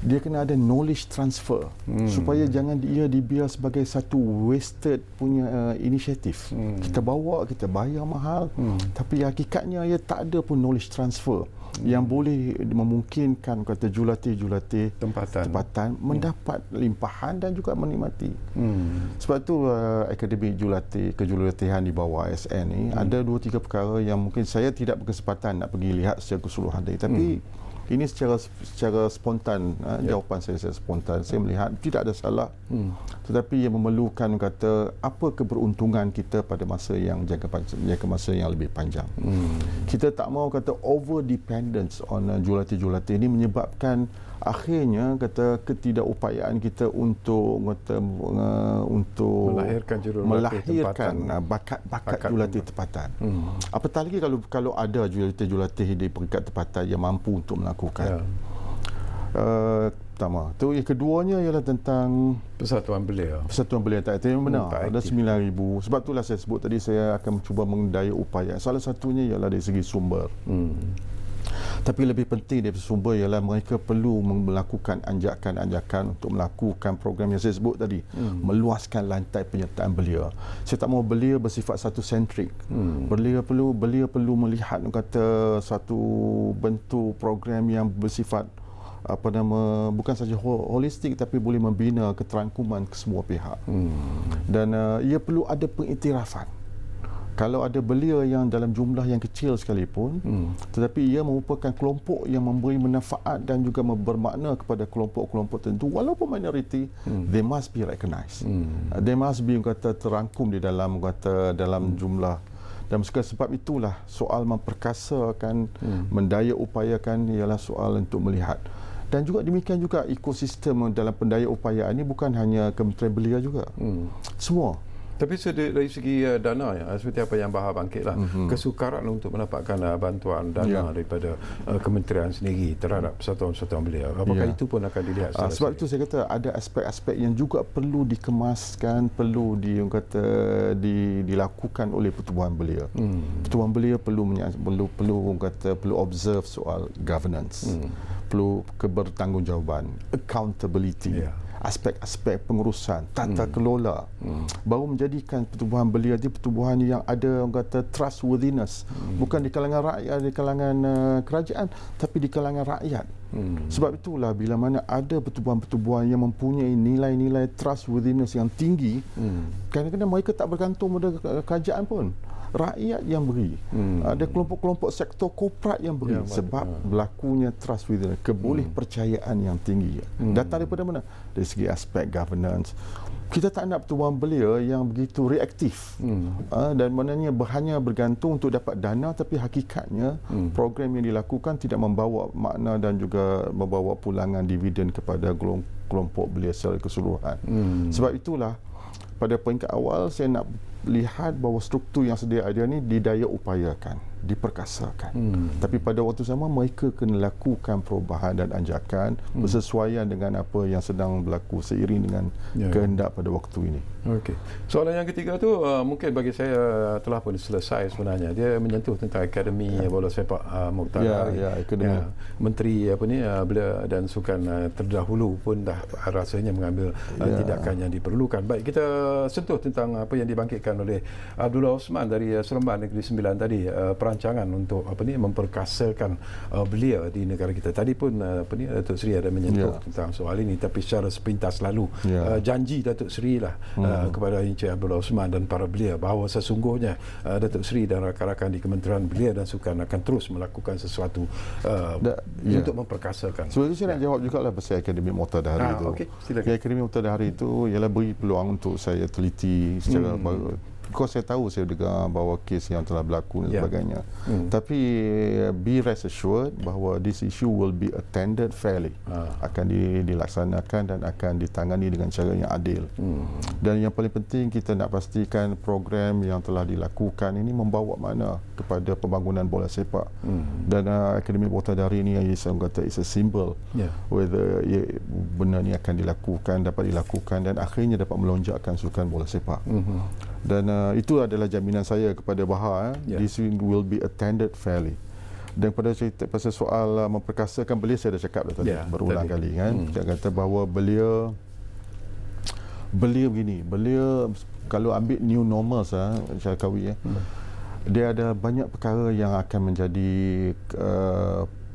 dia kena ada knowledge transfer supaya jangan dia dibiar sebagai satu wasted punya inisiatif. Kita bawa, kita bayar mahal, tapi hakikatnya ia tak ada pun knowledge transfer yang boleh memungkinkan kata jurulatih tempatan mendapat limpahan dan juga menikmati. Sebab tu akademi kejurulatihan di bawah ASN ni ada 2-3 perkara yang mungkin saya tidak berkesempatan nak pergi lihat secara keseluruhan tapi ini secara spontan, jawapan saya spontan. Saya melihat tidak ada salah, tetapi yang memerlukan kata apa keberuntungan kita pada masa yang jangka masa yang lebih panjang. Kita tak mau kata over dependence on jurulatih-jurulatih ini menyebabkan akhirnya kata ketidakupayaan kita untuk melahirkan bakat jurulatih tempatan. Apatah lagi kalau ada jurulatih-jurulatih di peringkat tempatan yang mampu untuk melakukan. pertama. Tu yang keduanya ialah tentang Persatuan Belia. Persatuan Belia tak aktif. Benar. tak Ada aktif. 9,000. Sebab itulah saya sebut tadi saya akan mencuba mendaya upaya. Salah satunya ialah dari segi sumber. Tapi lebih penting daripada sumber ialah mereka perlu melakukan anjakan-anjakan untuk melakukan program yang saya sebut tadi, meluaskan lantai penyertaan belia. Saya tak mahu belia bersifat satu sentrik. Belia perlu melihat kata satu bentuk program yang bersifat bukan saja holistik tapi boleh membina keterangkuman ke semua pihak. Dan ia perlu ada pengiktirafan. Kalau ada belia yang dalam jumlah yang kecil sekalipun, tetapi ia merupakan kelompok yang memberi manfaat dan juga bermakna kepada kelompok-kelompok tertentu, walaupun minoriti, they must be recognized. They must be terangkum di dalam dalam jumlah. Dan sebab itulah soal memperkasakan, mendaya upayakan ialah soal untuk melihat. Dan juga demikian juga ekosistem dalam pendaya upayaan ini bukan hanya Kementerian Belia juga. Semua. Tapi dari segi dana, seperti apa yang Bahar bangkitlah, kesukaran untuk mendapatkan bantuan dana daripada kementerian sendiri terhadap persatuan-persatuan belia. Apakah itu pun akan dilihat? Sebab itu saya kata ada aspek-aspek yang juga perlu dikemaskan, perlu dilakukan oleh pertubuhan belia. Pertubuhan belia perlu observe soal governance, perlu kebertanggungjawaban, accountability. Aspek-aspek pengurusan, tata kelola, baru menjadikan pertubuhan belia itu pertubuhan yang ada trustworthiness, bukan di kalangan rakyat, di kalangan kerajaan, tapi di kalangan rakyat. Sebab itulah bila mana ada pertubuhan-pertubuhan yang mempunyai nilai-nilai trustworthiness yang tinggi, kadang-kadang mereka tak bergantung pada kerajaan pun. Rakyat yang beri. Ada kelompok-kelompok sektor korporat yang beri sebab berlakunya trust within, kebolehpercayaan yang tinggi. Datang daripada mana? Dari segi aspek governance. Kita tak nak pertubuhan belia yang begitu reaktif dan maknanya hanya bergantung untuk dapat dana, tapi hakikatnya program yang dilakukan tidak membawa makna dan juga membawa pulangan dividen kepada kelompok belia secara keseluruhan. Sebab itulah pada peringkat awal saya nak lihat bahawa struktur yang sedia ada ni didaya upayakan, diperkasakan. Tapi pada waktu sama mereka kena lakukan perubahan dan anjakan bersesuaian dengan apa yang sedang berlaku seiring dengan kehendak pada waktu ini. Okey. Soalan yang ketiga tu mungkin bagi saya telah pun selesai sebenarnya. Dia menyentuh tentang Akademi Bola Sepak Mokhtar Dahri. Akademi. Menteri Belia dan Sukan terdahulu pun dah rasanya mengambil tindakan yang diperlukan. Baik, kita sentuh tentang apa yang dibangkitkan oleh Abdullah Osman dari Seremban Negeri Sembilan tadi, perancangan untuk memperkasakan belia di negara kita. Tadi pun Datuk Seri ada menyentuh tentang soal ini, tapi secara sepintas lalu janji Datuk Seri lah kepada Encik Abdullah Osman dan para belia bahawa sesungguhnya Datuk Seri dan rakan-rakan di Kementerian Belia dan Sukan akan terus melakukan sesuatu untuk memperkasakan. Sebab itu saya nak jawab jugalah pasal Akademi Mokhtar Dahri itu. Okay, silakan. Akademi Mokhtar Dahri itu ialah beri peluang untuk saya teliti secara Because saya tahu, saya dengar bahawa kes yang telah berlaku dan sebagainya. Tapi be rest assured bahawa this issue will be attended fairly. Akan dilaksanakan dan akan ditangani dengan cara yang adil. Dan yang paling penting kita nak pastikan program yang telah dilakukan ini membawa makna kepada pembangunan bola sepak. Dan Akademi Mokhtar Dahri ini saya kata is a symbol whether benar ni akan dilakukan, dapat dilakukan dan akhirnya dapat melonjakkan sukan bola sepak. Dan itu adalah jaminan saya kepada Bahar. This will be attended fairly. Dan pada cerita pasal soal memperkasakan belia, saya dah cakap dah tadi berulang kali kan. Saya kata bahawa belia begini, belia kalau ambil new normal Syarkawi dia ada banyak perkara yang akan menjadi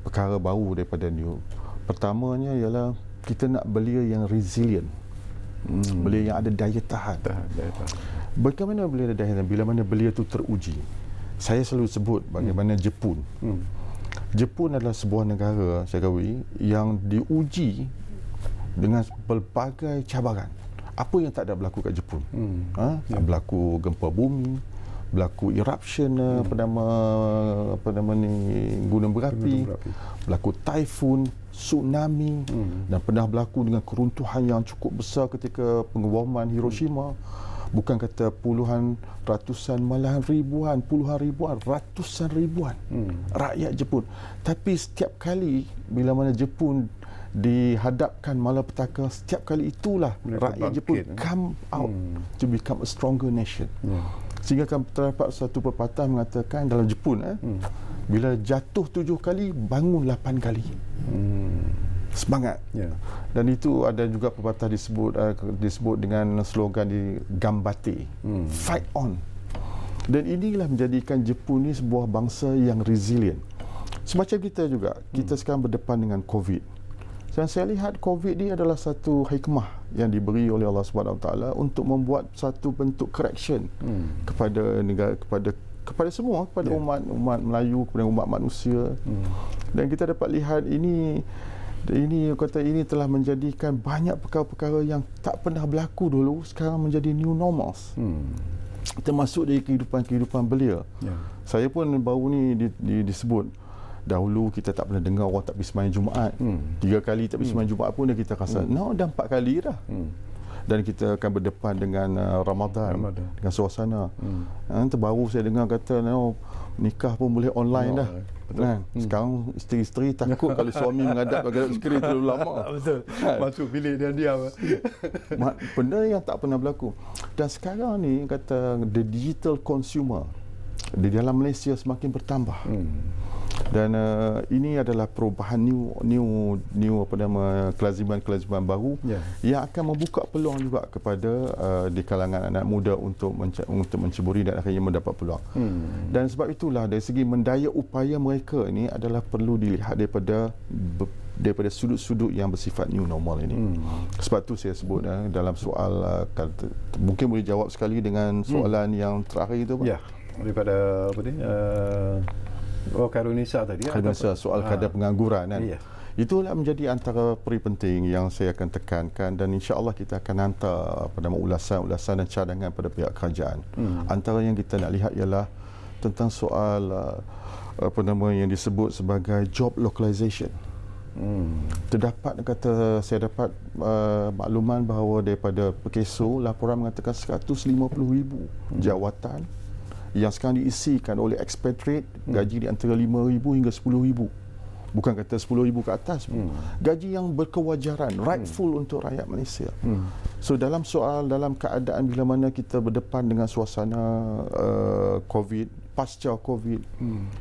perkara baru daripada new. Pertamanya ialah kita nak belia yang resilient. Belia yang ada daya tahan. Bagaimana belia ada daya tahan? Bila mana belia itu teruji. Saya selalu sebut bagaimana Jepun. Jepun adalah sebuah negara, Syarkawi, yang diuji dengan pelbagai cabaran. Apa yang tak ada berlaku kat Jepun? Berlaku gempa bumi, berlaku eruption gunung berapi, berlaku typhoon, tsunami, dan pernah berlaku dengan keruntuhan yang cukup besar ketika pengeboman Hiroshima. Bukan kata puluhan, ratusan, malahan ribuan, puluhan ribuan, ratusan ribuan rakyat Jepun. Tapi setiap kali bila mana Jepun dihadapkan malapetaka, setiap kali itulah mereka rakyat Jepun come out to become a stronger nation. Sehingga kan terdapat satu pepatah mengatakan dalam Jepun, bila jatuh 7 kali, bangun 8 kali. Semangat. Dan itu ada juga pepatah disebut dengan slogan di Gambate, fight on. Dan inilah menjadikan Jepun ni sebuah bangsa yang resilient. Semacam kita juga, kita sekarang berdepan dengan COVID. Dan saya lihat COVID ni adalah satu hikmah yang diberi oleh Allah Subhanahu Wa Taala untuk membuat satu bentuk correction kepada negara, kepada semua, kepada umat Melayu, kepada umat manusia. Dan kita dapat lihat ini telah menjadikan banyak perkara-perkara yang tak pernah berlaku dulu sekarang menjadi new normals. Termasuk dari kehidupan belia. Saya pun baru ni disebut, dahulu kita tak pernah dengar orang tak pergi sembahyang Jumaat. 3 kali tak pergi sembahyang Jumaat pun dah kita rasa, dah 4 kali dah. Dan kita akan berdepan dengan Ramadan dengan suasana. Terbaru saya dengar kata nikah pun boleh online dah. Sekarang isteri-isteri takut kalau suami menghadap skrin terlalu lama. Betul. Masuk bilik dan diam. Benda yang tak pernah berlaku. Dan sekarang ni kata the digital consumer di dalam Malaysia semakin bertambah. Dan ini adalah perubahan new kelaziman baru yang akan membuka peluang juga kepada di kalangan anak muda untuk menceburi dan akhirnya mendapat peluang. Dan sebab itulah dari segi mendaya upaya mereka ini adalah perlu dilihat daripada sudut-sudut yang bersifat new normal ini. Sebab tu saya sebut dalam soal mungkin boleh jawab sekali dengan soalan yang terakhir itu, Pak. Ya, daripada apa ni? Karunisa tadi. Karunisa soal kadar pengangguran kan. Itulah menjadi antara peri penting yang saya akan tekankan, dan insya-Allah kita akan hantar ulasan dan cadangan pada pihak kerajaan. Antara yang kita nak lihat ialah tentang soal yang disebut sebagai job localization. Saya dapat makluman bahawa daripada Pekeso laporan mengatakan 150,000 jawatan yang sekarang diisikan oleh expatriate, gaji di antara 5,000 hingga 10,000. Bukan kata 10,000 ke atas. Gaji yang berkewajaran, rightful untuk rakyat Malaysia. So dalam keadaan bila mana kita berdepan dengan suasana COVID, pasca COVID,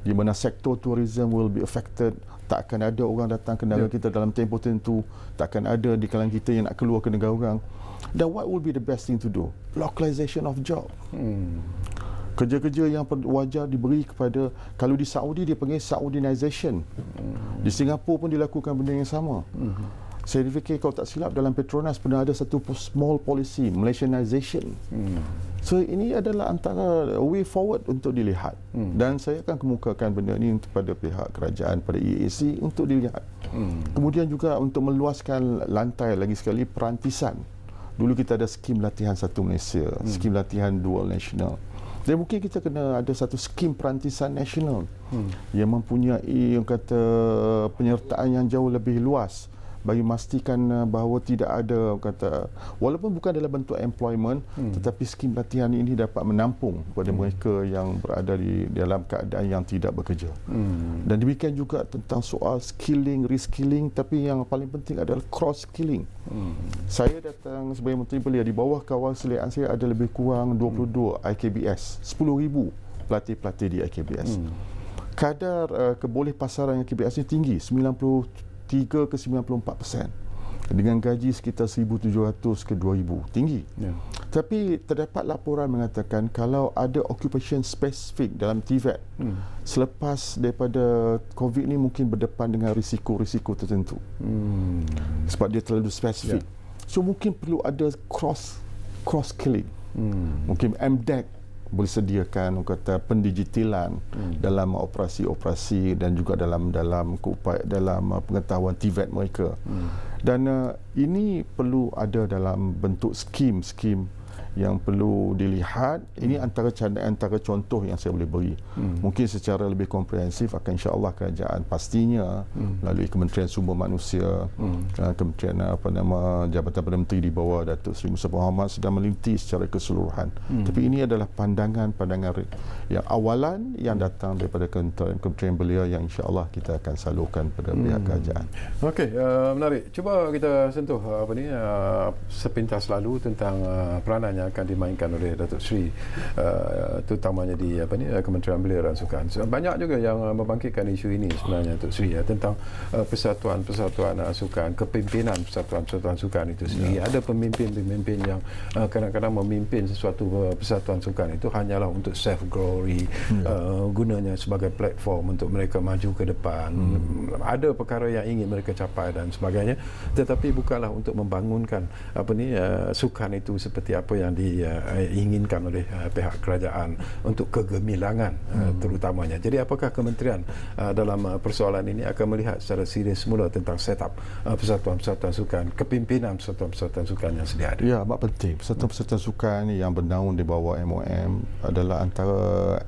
di mana sektor tourism will be affected, tak akan ada orang datang ke negara kita dalam tempoh tertentu, tak akan ada di kalangan kita yang nak keluar ke negara orang. Then what will be the best thing to do? Localization of job. Kerja-kerja yang wajar diberi kepada, kalau di Saudi dia panggil Saudinization. Di Singapura pun dilakukan benda yang sama. Saya fikir kalau tak silap dalam Petronas pernah ada satu small policy Malaysianization. So ini adalah antara way forward untuk dilihat. Dan saya akan kemukakan benda ini kepada pihak kerajaan, pada EAC untuk dilihat. Kemudian juga untuk meluaskan lantai lagi sekali perantisan. Dulu kita ada skim latihan satu Malaysia, skim latihan dual national. Dan mungkin kita kena ada satu skim perantisan nasional yang mempunyai penyertaan yang jauh lebih luas bagi memastikan bahawa tidak ada walaupun bukan dalam bentuk employment, tetapi skim latihan ini dapat menampung kepada mereka yang berada di dalam keadaan yang tidak bekerja. Dan demikian juga tentang soal skilling, reskilling, tapi yang paling penting adalah cross skilling. Saya datang sebagai Menteri Belia, di bawah kawal seliaan saya ada lebih kurang 22 IKBS, 10,000 pelatih-pelatih di IKBS. Kadar kebolehpasaran IKBS ini tinggi, 93 ke 94%, dengan gaji sekitar 1,700 ke 2,000, tinggi. Tapi terdapat laporan mengatakan kalau ada occupation spesifik dalam TVET, selepas daripada COVID ni mungkin berdepan dengan risiko-risiko tertentu. Sebab dia terlalu spesifik. So mungkin perlu ada cross skilling. Mungkin MDEC boleh sediakan pendigitalan dalam operasi-operasi dan juga dalam pengetahuan TVET mereka. Dan ini perlu ada dalam bentuk skim yang perlu dilihat. Ini antara contoh yang saya boleh beri. Mungkin secara lebih komprehensif akan insya-Allah kerajaan pastinya melalui Kementerian Sumber Manusia, Kementerian Jabatan Perdana Menteri di bawah Datuk Seri Mustafa Mohamed sedang meneliti secara keseluruhan. Tapi ini adalah pandangan yang awalan yang datang daripada kementerian beliau yang insya-Allah kita akan salurkan pada pihak kerajaan. Okey, menarik. Cuba kita sentuh sepintas lalu tentang peranan yang akan dimainkan oleh Datuk Seri, terutamanya di Kementerian Belia dan Sukan. Banyak juga yang membangkitkan isu ini sebenarnya, Datuk Seri, tentang persatuan sukan, kepimpinan persatuan sukan itu sendiri. Ada pemimpin-pemimpin yang kadang-kadang memimpin sesuatu persatuan sukan itu hanyalah untuk self glory, gunanya sebagai platform untuk mereka maju ke depan. Ada perkara yang ingin mereka capai dan sebagainya, tetapi bukanlah untuk membangunkan sukan itu seperti apa yang diinginkan oleh pihak kerajaan untuk kegemilangan terutamanya. Jadi apakah kementerian dalam persoalan ini akan melihat secara serius semula tentang setup persatuan-persatuan sukan, kepimpinan persatuan-persatuan sukan yang sedia ada? Ya, amat penting. Persatuan-persatuan sukan yang bernaung di bawah MOM adalah antara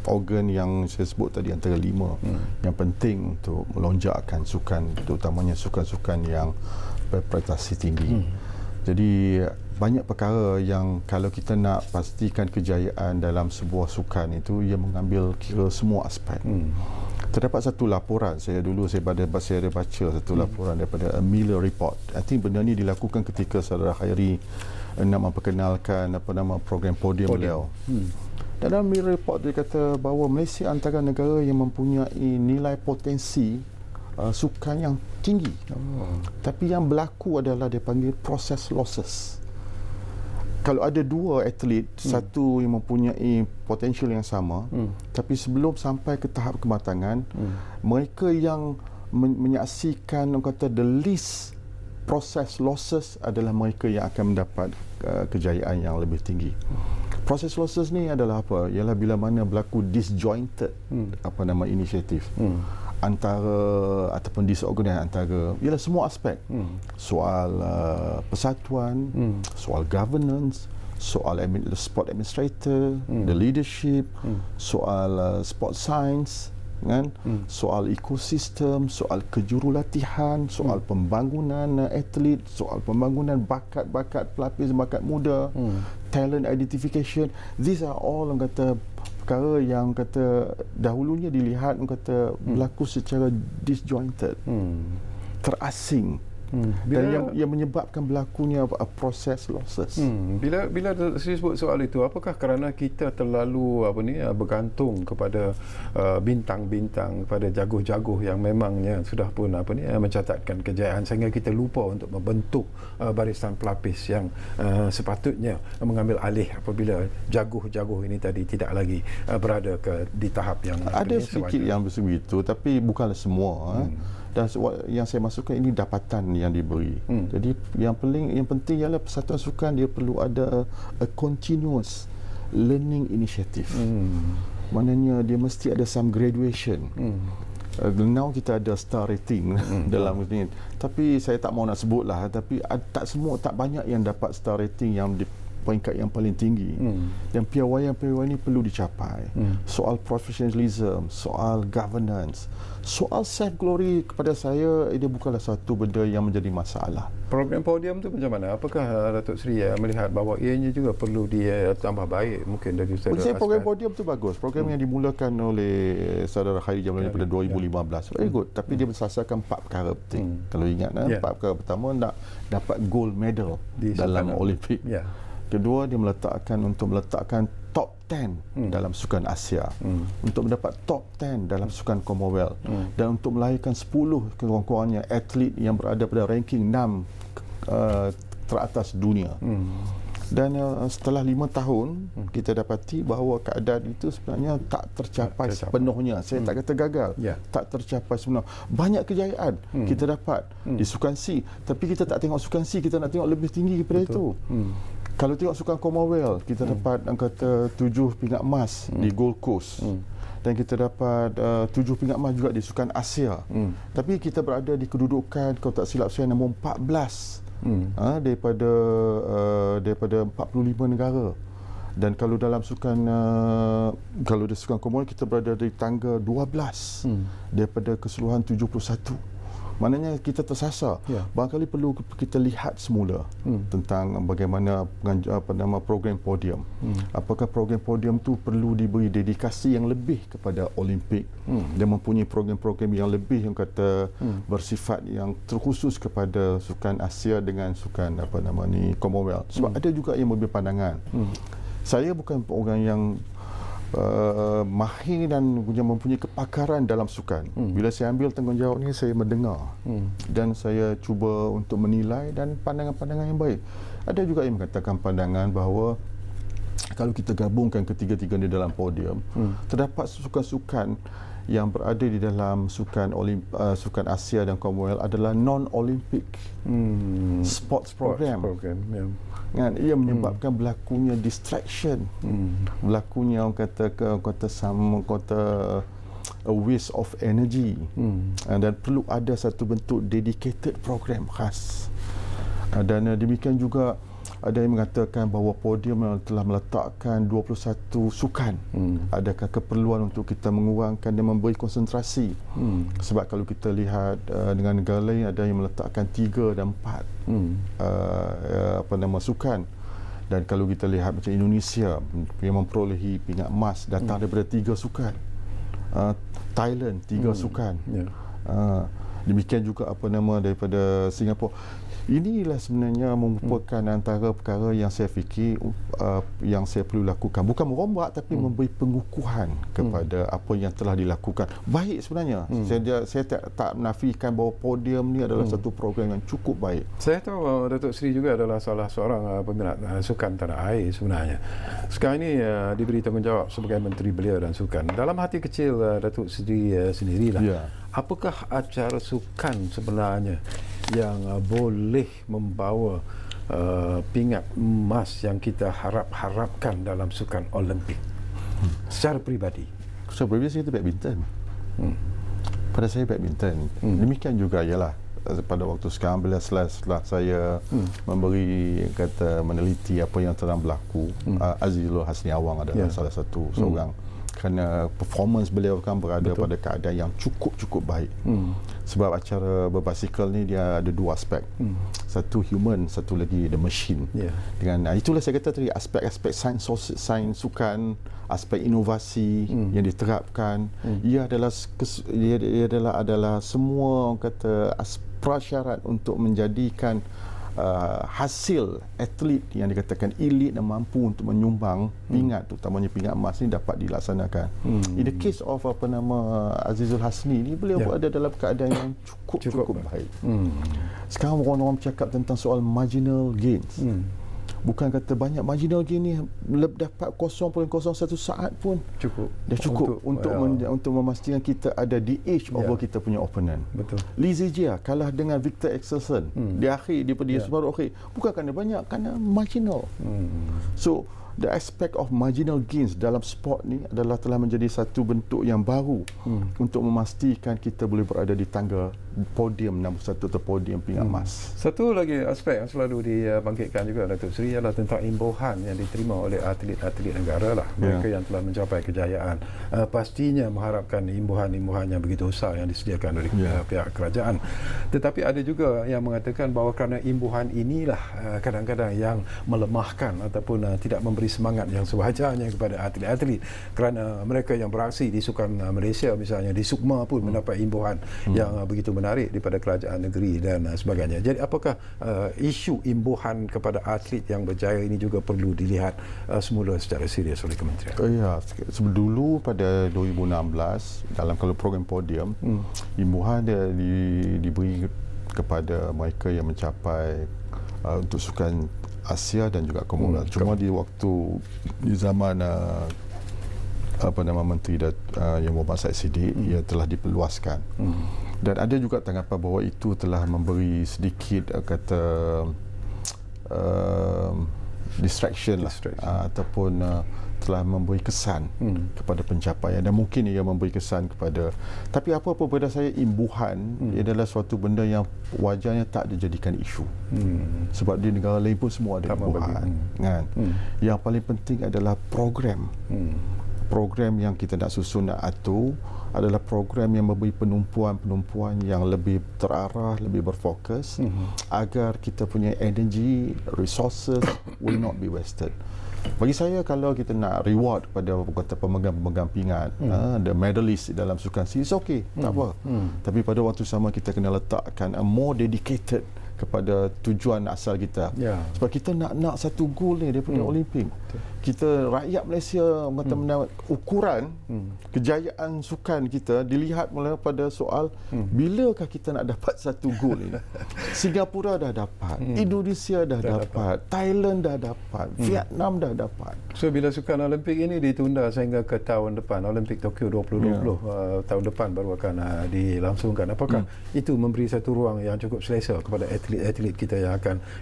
organ yang saya sebut tadi, antara 5 yang penting untuk melonjakkan sukan, terutamanya sukan-sukan yang berprestasi tinggi. Jadi banyak perkara yang kalau kita nak pastikan kejayaan dalam sebuah sukan itu, ia mengambil kira semua aspek. Terdapat satu laporan, saya ada baca satu laporan daripada Miller Report. I think benda ni dilakukan ketika Saudara Khairi nak memperkenalkan program podium beliau. Dalam Miller Report dia kata bahawa Malaysia antara negara yang mempunyai nilai potensi sukan yang tinggi. Tapi yang berlaku adalah dia panggil process losses. Kalau ada 2 atlet, satu yang mempunyai potensial yang sama, tapi sebelum sampai ke tahap kematangan, mereka yang menyaksikan kata the least process losses adalah mereka yang akan mendapat kejayaan yang lebih tinggi. Process losses ni adalah apa? Ialah bila mana berlaku disjointed inisiatif antara ataupun disorganisasi antara, ialah semua aspek. Soal persatuan, soal governance, soal sport administrator, the leadership, soal sport science, kan? Soal ekosistem, soal kejurulatihan, soal pembangunan atlet, soal pembangunan bakat pelapis, bakat muda, talent identification. These are all perkara yang dahulunya dilihat berlaku secara disjointed, terasing. Dan yang menyebabkan berlakunya proses losses. Bila saya sebut soal itu, apakah kerana kita terlalu bergantung kepada bintang-bintang, kepada jaguh-jaguh yang memangnya sudah pun mencatatkan kejayaan, sehingga kita lupa untuk membentuk barisan pelapis yang sepatutnya mengambil alih apabila jaguh-jaguh ini tadi tidak lagi berada di tahap yang ada sedikit yang begitu, tapi bukanlah semua. Dan yang saya masukkan ini dapatan yang diberi. Jadi yang penting ialah persatuan sukan dia perlu ada a continuous learning initiative. Maknanya dia mesti ada some graduation. Now kita ada star rating dalam ini. Tapi saya tak mau nak sebutlah, tapi tak banyak yang dapat star rating yang di peringkat yang paling tinggi. Dan piawaian ini perlu dicapai. Soal professionalism, soal governance, soal self glory, kepada saya dia bukanlah satu benda yang menjadi masalah. Program podium tu macam mana? Apakah Datuk Seri melihat bahawa ianya juga perlu ditambah baik mungkin dari sudut aspek? Program podium tu bagus. Program yang dimulakan oleh Saudara Khairi Jamaluddin pada 2015. Very good. Tapi dia bersasarkan 4 perkara penting. Kalau ingat 4 perkara pertama, nak dapat gold medal dalam Olimpik. Kedua, dia meletakkan top 10 dalam sukan Asia, untuk mendapat top 10 dalam sukan Commonwealth, dan untuk melahirkan 10 kurang-kurangnya atlet yang berada pada ranking 6 teratas dunia. Dan setelah 5 tahun kita dapati bahawa keadaan itu sebenarnya tak tercapai sepenuhnya. Saya tak kata gagal, tak tercapai sebenarnya. Banyak kejayaan kita dapat di sukan C, tapi kita tak tengok sukan C, kita nak tengok lebih tinggi daripada itu. Kalau tengok sukan Commonwealth, kita dapat 7 pingat emas di Gold Coast. Dan kita dapat 7 pingat emas juga di sukan Asia. Tapi kita berada di kedudukan, kalau tak silap saya, nombor 14 daripada 45 negara. Dan kalau dalam sukan kalau di sukan Commonwealth kita berada di tangga 12 daripada keseluruhan 71. Maknanya kita tersasar. Barangkali perlu kita lihat semula tentang bagaimana program podium. Apakah program podium tu perlu diberi dedikasi yang lebih kepada Olimpik dan mempunyai program-program yang lebih yang kata bersifat yang terkhusus kepada sukan Asia dengan sukan Commonwealth. Sebab ada juga yang berbeza pandangan. Saya bukan orang yang mahir dan mempunyai kepakaran dalam sukan. Bila saya ambil tanggungjawab ni, saya mendengar dan saya cuba untuk menilai dan pandangan-pandangan yang baik. Ada juga yang mengatakan pandangan bahawa kalau kita gabungkan ketiga-tiga di dalam podium, terdapat sukan-sukan yang berada di dalam sukan Asia dan Commonwealth adalah non-Olympic sports program. Kan, ia menyebabkan berlakunya distraction, berlakunya orang kata a waste of energy, dan perlu ada satu bentuk dedicated program khas. Dan demikian juga ada yang mengatakan bahawa podium telah meletakkan 21 sukan. Adakah keperluan untuk kita mengurangkan dan memberi konsentrasi? Sebab kalau kita lihat dengan negara lain, ada yang meletakkan 3 dan 4 sukan. Dan kalau kita lihat macam Indonesia yang memperolehi pingat emas datang daripada 3 sukan. Thailand 3 sukan. Demikian juga daripada Singapura. Inilah sebenarnya merupakan antara perkara yang saya fikir yang saya perlu lakukan. Bukan merombak, tapi memberi pengukuhan kepada apa yang telah dilakukan. Baik sebenarnya. Saya tak menafikan bahawa podium ni adalah satu program yang cukup baik. Saya tahu Datuk Seri juga adalah salah seorang peminat sukan tanah air sebenarnya. Sekarang ini diberi tanggungjawab sebagai Menteri Belia dan Sukan. Dalam hati kecil Datuk Seri sendirilah. Apakah acara sukan sebenarnya yang boleh membawa pingat emas yang kita harapkan dalam sukan Olimpik secara peribadi? Secara peribadi saya itu badminton. Pada saya badminton. Demikian juga ialah pada waktu sekarang bila setelah saya meneliti apa yang telah berlaku, Azizul Hasni Awang adalah salah satu seorang, kerana performance beliau kan berada pada keadaan yang cukup baik. Sebab acara berbasikal ni dia ada 2 aspek. Satu human, satu lagi the machine. Dengan itulah saya kata tadi, aspek-aspek sains sukan, aspek inovasi yang diterapkan, ia adalah semua orang kata prasyarat untuk menjadikan hasil atlet yang dikatakan elit dan mampu untuk menyumbang pingat, terutamanya pingat emas ni dapat dilaksanakan. In the case of Azizul Hasni ni, beliau berada dalam keadaan yang cukup baik. Sekarang orang-orang bercakap tentang soal marginal gains. Bukan kata banyak marginal gain ni, dapat 0.01 saat pun dah cukup untuk memastikan kita ada di edge over kita punya opponent. Li Zijia kalah dengan Victor Axelsen di akhir, di separuh akhir, bukan kerana banyak, kerana marginal. So the aspect of marginal gains dalam sport ni adalah telah menjadi satu bentuk yang baru untuk memastikan kita boleh berada di tangga podium nombor 1 atau podium pingat emas. Satu lagi aspek yang selalu dibangkitkan juga Datuk Seri adalah tentang imbuhan yang diterima oleh atlet-atlet negara lah, mereka yang telah mencapai kejayaan. Pastinya mengharapkan imbuhan-imbuhan yang begitu besar yang disediakan oleh pihak kerajaan. Tetapi ada juga yang mengatakan bahawa kerana imbuhan inilah kadang-kadang yang melemahkan ataupun tidak memberi semangat yang sewajarnya kepada atlet-atlet, kerana mereka yang beraksi di sukan Malaysia misalnya di Sukma pun mendapat imbuhan yang begitu menarik daripada kerajaan negeri dan sebagainya. Jadi apakah isu imbuhan kepada atlet yang berjaya ini juga perlu dilihat semula secara serius oleh kementerian? Ya, dulu pada 2016 dalam kalau program podium, imbuhan dia diberi kepada mereka yang mencapai untuk sukan Asia dan juga Commonwealth. Cuma di zaman Menteri Yang Berhormat Said Siddiq, ia telah diperluaskan. Dan ada juga tanggapan bahawa itu telah memberi sedikit distraction lah, ataupun telah memberi kesan kepada pencapaian, dan mungkin ia memberi kesan kepada, tapi apa-apa pada saya imbuhan ia adalah suatu benda yang wajarnya tak dijadikan isu. Sebab di negara lain pun semua ada imbuhan kan. Yang paling penting adalah program. Program yang kita nak susun, nak atur adalah program yang memberi penumpuan yang lebih terarah, lebih berfokus, agar kita punya energy, resources will not be wasted. Bagi saya, kalau kita nak reward pada kata pemegang-pemegang pingat, the medalist dalam sukan sea, it's okay, tak apa. Tapi pada waktu sama kita kena letakkan a more dedicated kepada tujuan asal kita. Sebab kita nak satu goal ni daripada Olimpik. Kita rakyat Malaysia kata mendapat ukuran kejayaan sukan kita dilihat mula pada soal bilakah kita nak dapat satu goal ini. Singapura dah dapat, Indonesia dah dapat, Thailand dah dapat, Vietnam dah dapat. So bila sukan Olimpik ini ditunda sehingga ke tahun depan, Olimpik Tokyo 2020 tahun depan baru akan dilangsungkan, apakah itu memberi satu ruang yang cukup selesa kepada atlet-atlet kita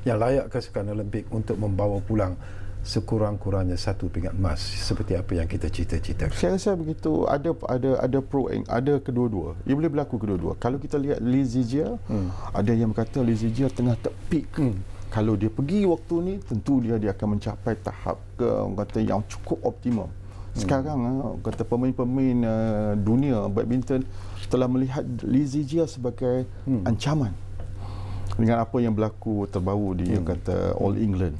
yang layak ke sukan Olimpik untuk membawa pulang sekurang-kurangnya satu pingat emas seperti apa yang kita cita-citakan? Saya rasa begitu, ada pro, ada kedua-dua. Ia boleh berlaku kedua-dua. Kalau kita lihat Lee Zijia, ada yang berkata Lee Zijia tengah terpeak. Kalau dia pergi waktu ni, tentu dia akan mencapai tahap kata yang cukup optimum. Sekarang kata pemain-pemain dunia badminton telah melihat Lee Zijia sebagai ancaman dengan apa yang berlaku terbaru di kata All England.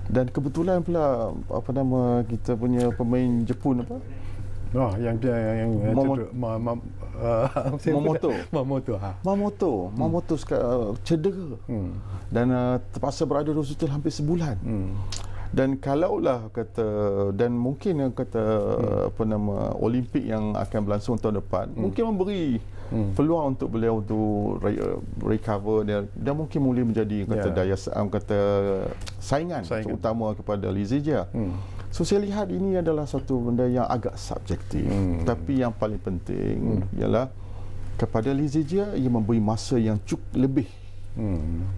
Dan kebetulan pula kita punya pemain Jepun Mamoto cedera dan terpaksa berada di hospital hampir sebulan. Dan kalaulah dan mungkin Olimpik yang akan berlangsung tahun depan mungkin memberi peluang untuk beliau untuk recover dan mungkin boleh menjadi daya saingan terutama kepada Lee Zijia. So saya lihat ini adalah satu benda yang agak subjektif, tapi yang paling penting ialah kepada Lee Zijia ia memberi masa yang cukup lebih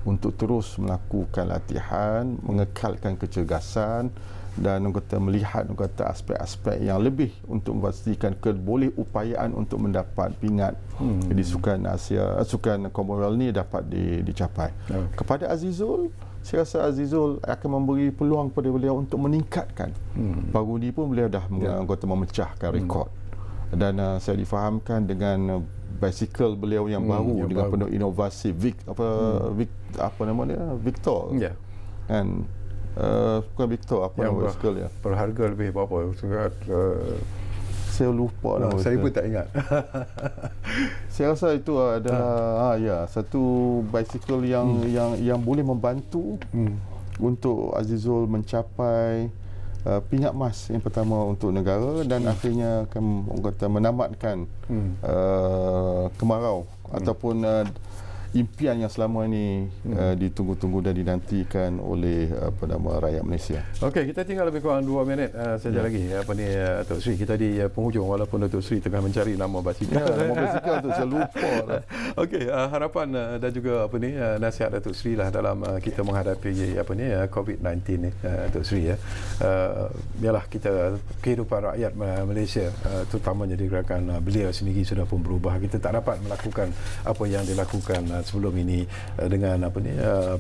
untuk terus melakukan latihan, mengekalkan kecergasan dan melihat aspek-aspek yang lebih untuk memastikan keboleh upayaan untuk mendapat pingat di sukan Asia, sukan Commonwealth ni dapat dicapai. Kepada Azizul, saya rasa Azizul akan memberi peluang kepada beliau untuk meningkatkan. Baru ni pun beliau dah memecahkan rekod. Dan saya difahamkan dengan bicycle beliau yang baru dengan penuh inovasi apa nama dia, Victor. Kan bukan Victor, apa nama bicycle dia? Berharga lebih berapa? Saya lupa nama. Saya pun tak ingat. Saya rasa itu adalah satu bicycle yang boleh membantu untuk Azizul mencapai pingat emas yang pertama untuk negara dan akhirnya akan menamatkan kemarau ataupun impian yang selama ini ditunggu-tunggu dan dinantikan oleh rakyat Malaysia. Okey, kita tinggal lebih kurang 2 minit saja lagi. Datuk Sri, kita di penghujung walaupun Datuk Sri tengah mencari nama basikal. Nama basikal tu saya lupa. Okey, harapan dan juga nasihat Datuk Sri lah dalam kita menghadapi COVID-19 ni, Datuk Sri biarlah kita kehidupan rakyat Malaysia terutamanya dikirakan beliau sendiri sudah pun berubah. Kita tak dapat melakukan apa yang dilakukan sebelum ini dengan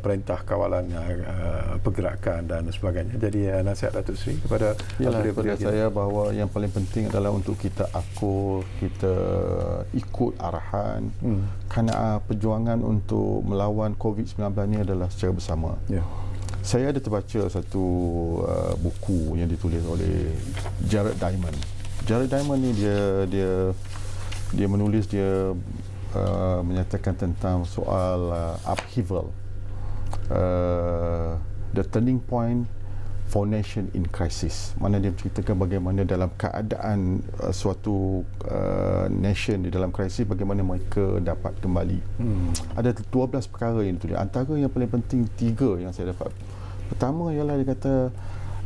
perintah kawalan pergerakan dan sebagainya. Jadi nasihat Datuk Sri kepada saya bahawa yang paling penting adalah untuk kita akur, kita ikut arahan kerana perjuangan untuk melawan COVID-19 ini adalah secara bersama. Saya ada terbaca satu buku yang ditulis oleh Jared Diamond. Jared Diamond ni dia menulis, dia menyatakan tentang soal upheaval, the turning point for nation in crisis. Mana dia menceritakan bagaimana dalam keadaan suatu nation di dalam krisis, bagaimana mereka dapat kembali. Ada 12 perkara yang ditulis. Antara yang paling penting 3 yang saya dapat. Pertama ialah dia kata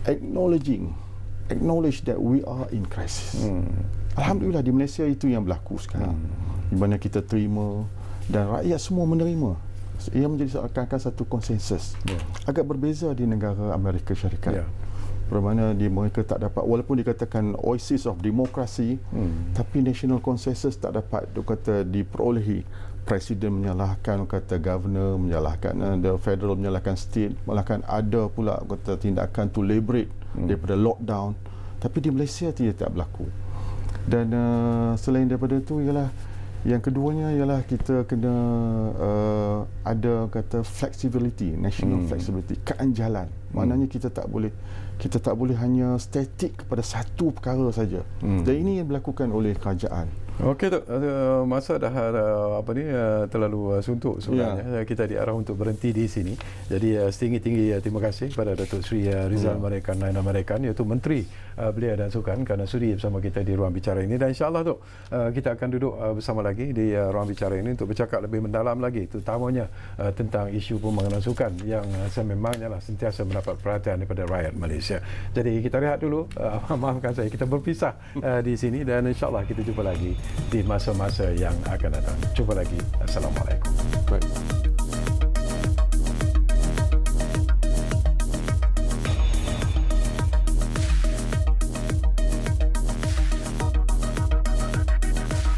acknowledge that we are in crisis. Alhamdulillah di Malaysia itu yang berlaku sekarang. Di mana kita terima dan rakyat semua menerima ia menjadi seakan-akan satu konsensus. Agak berbeza di negara Amerika Syarikat. Bermakna mereka tak dapat, walaupun dikatakan oasis of demokrasi, tapi national consensus tak dapat diperolehi. Presiden menyalahkan, governor menyalahkan, the federal menyalahkan state, malahkan ada pula tindakan to liberate daripada lockdown. Tapi di Malaysia tidak berlaku. Dan selain daripada itu ialah yang keduanya ialah kita kena ada flexibility, national flexibility, keanjalan. Maknanya kita tak boleh hanya statik kepada satu perkara saja. Dan ini yang dilakukan oleh kerajaan. Okey, Tok. Masa dah terlalu suntuk sebenarnya. Kita diarah untuk berhenti di sini. Jadi setinggi-tinggi terima kasih kepada Datuk Seri Rizal Maraekan Naina Maraekan, iaitu Menteri Belia dan Sukan, kerana sudi bersama kita di ruang bicara ini. Dan insya-Allah, Tok, kita akan duduk bersama lagi di ruang bicara ini untuk bercakap lebih mendalam lagi, terutamanya tentang isu pembangunan sukan yang sememangnya sentiasa mendapat perhatian daripada rakyat Malaysia. Jadi kita rehat dulu. Maafkan saya, kita berpisah di sini, dan insya-Allah kita jumpa lagi di masa-masa yang akan datang. Jumpa lagi. Assalamualaikum. Baik.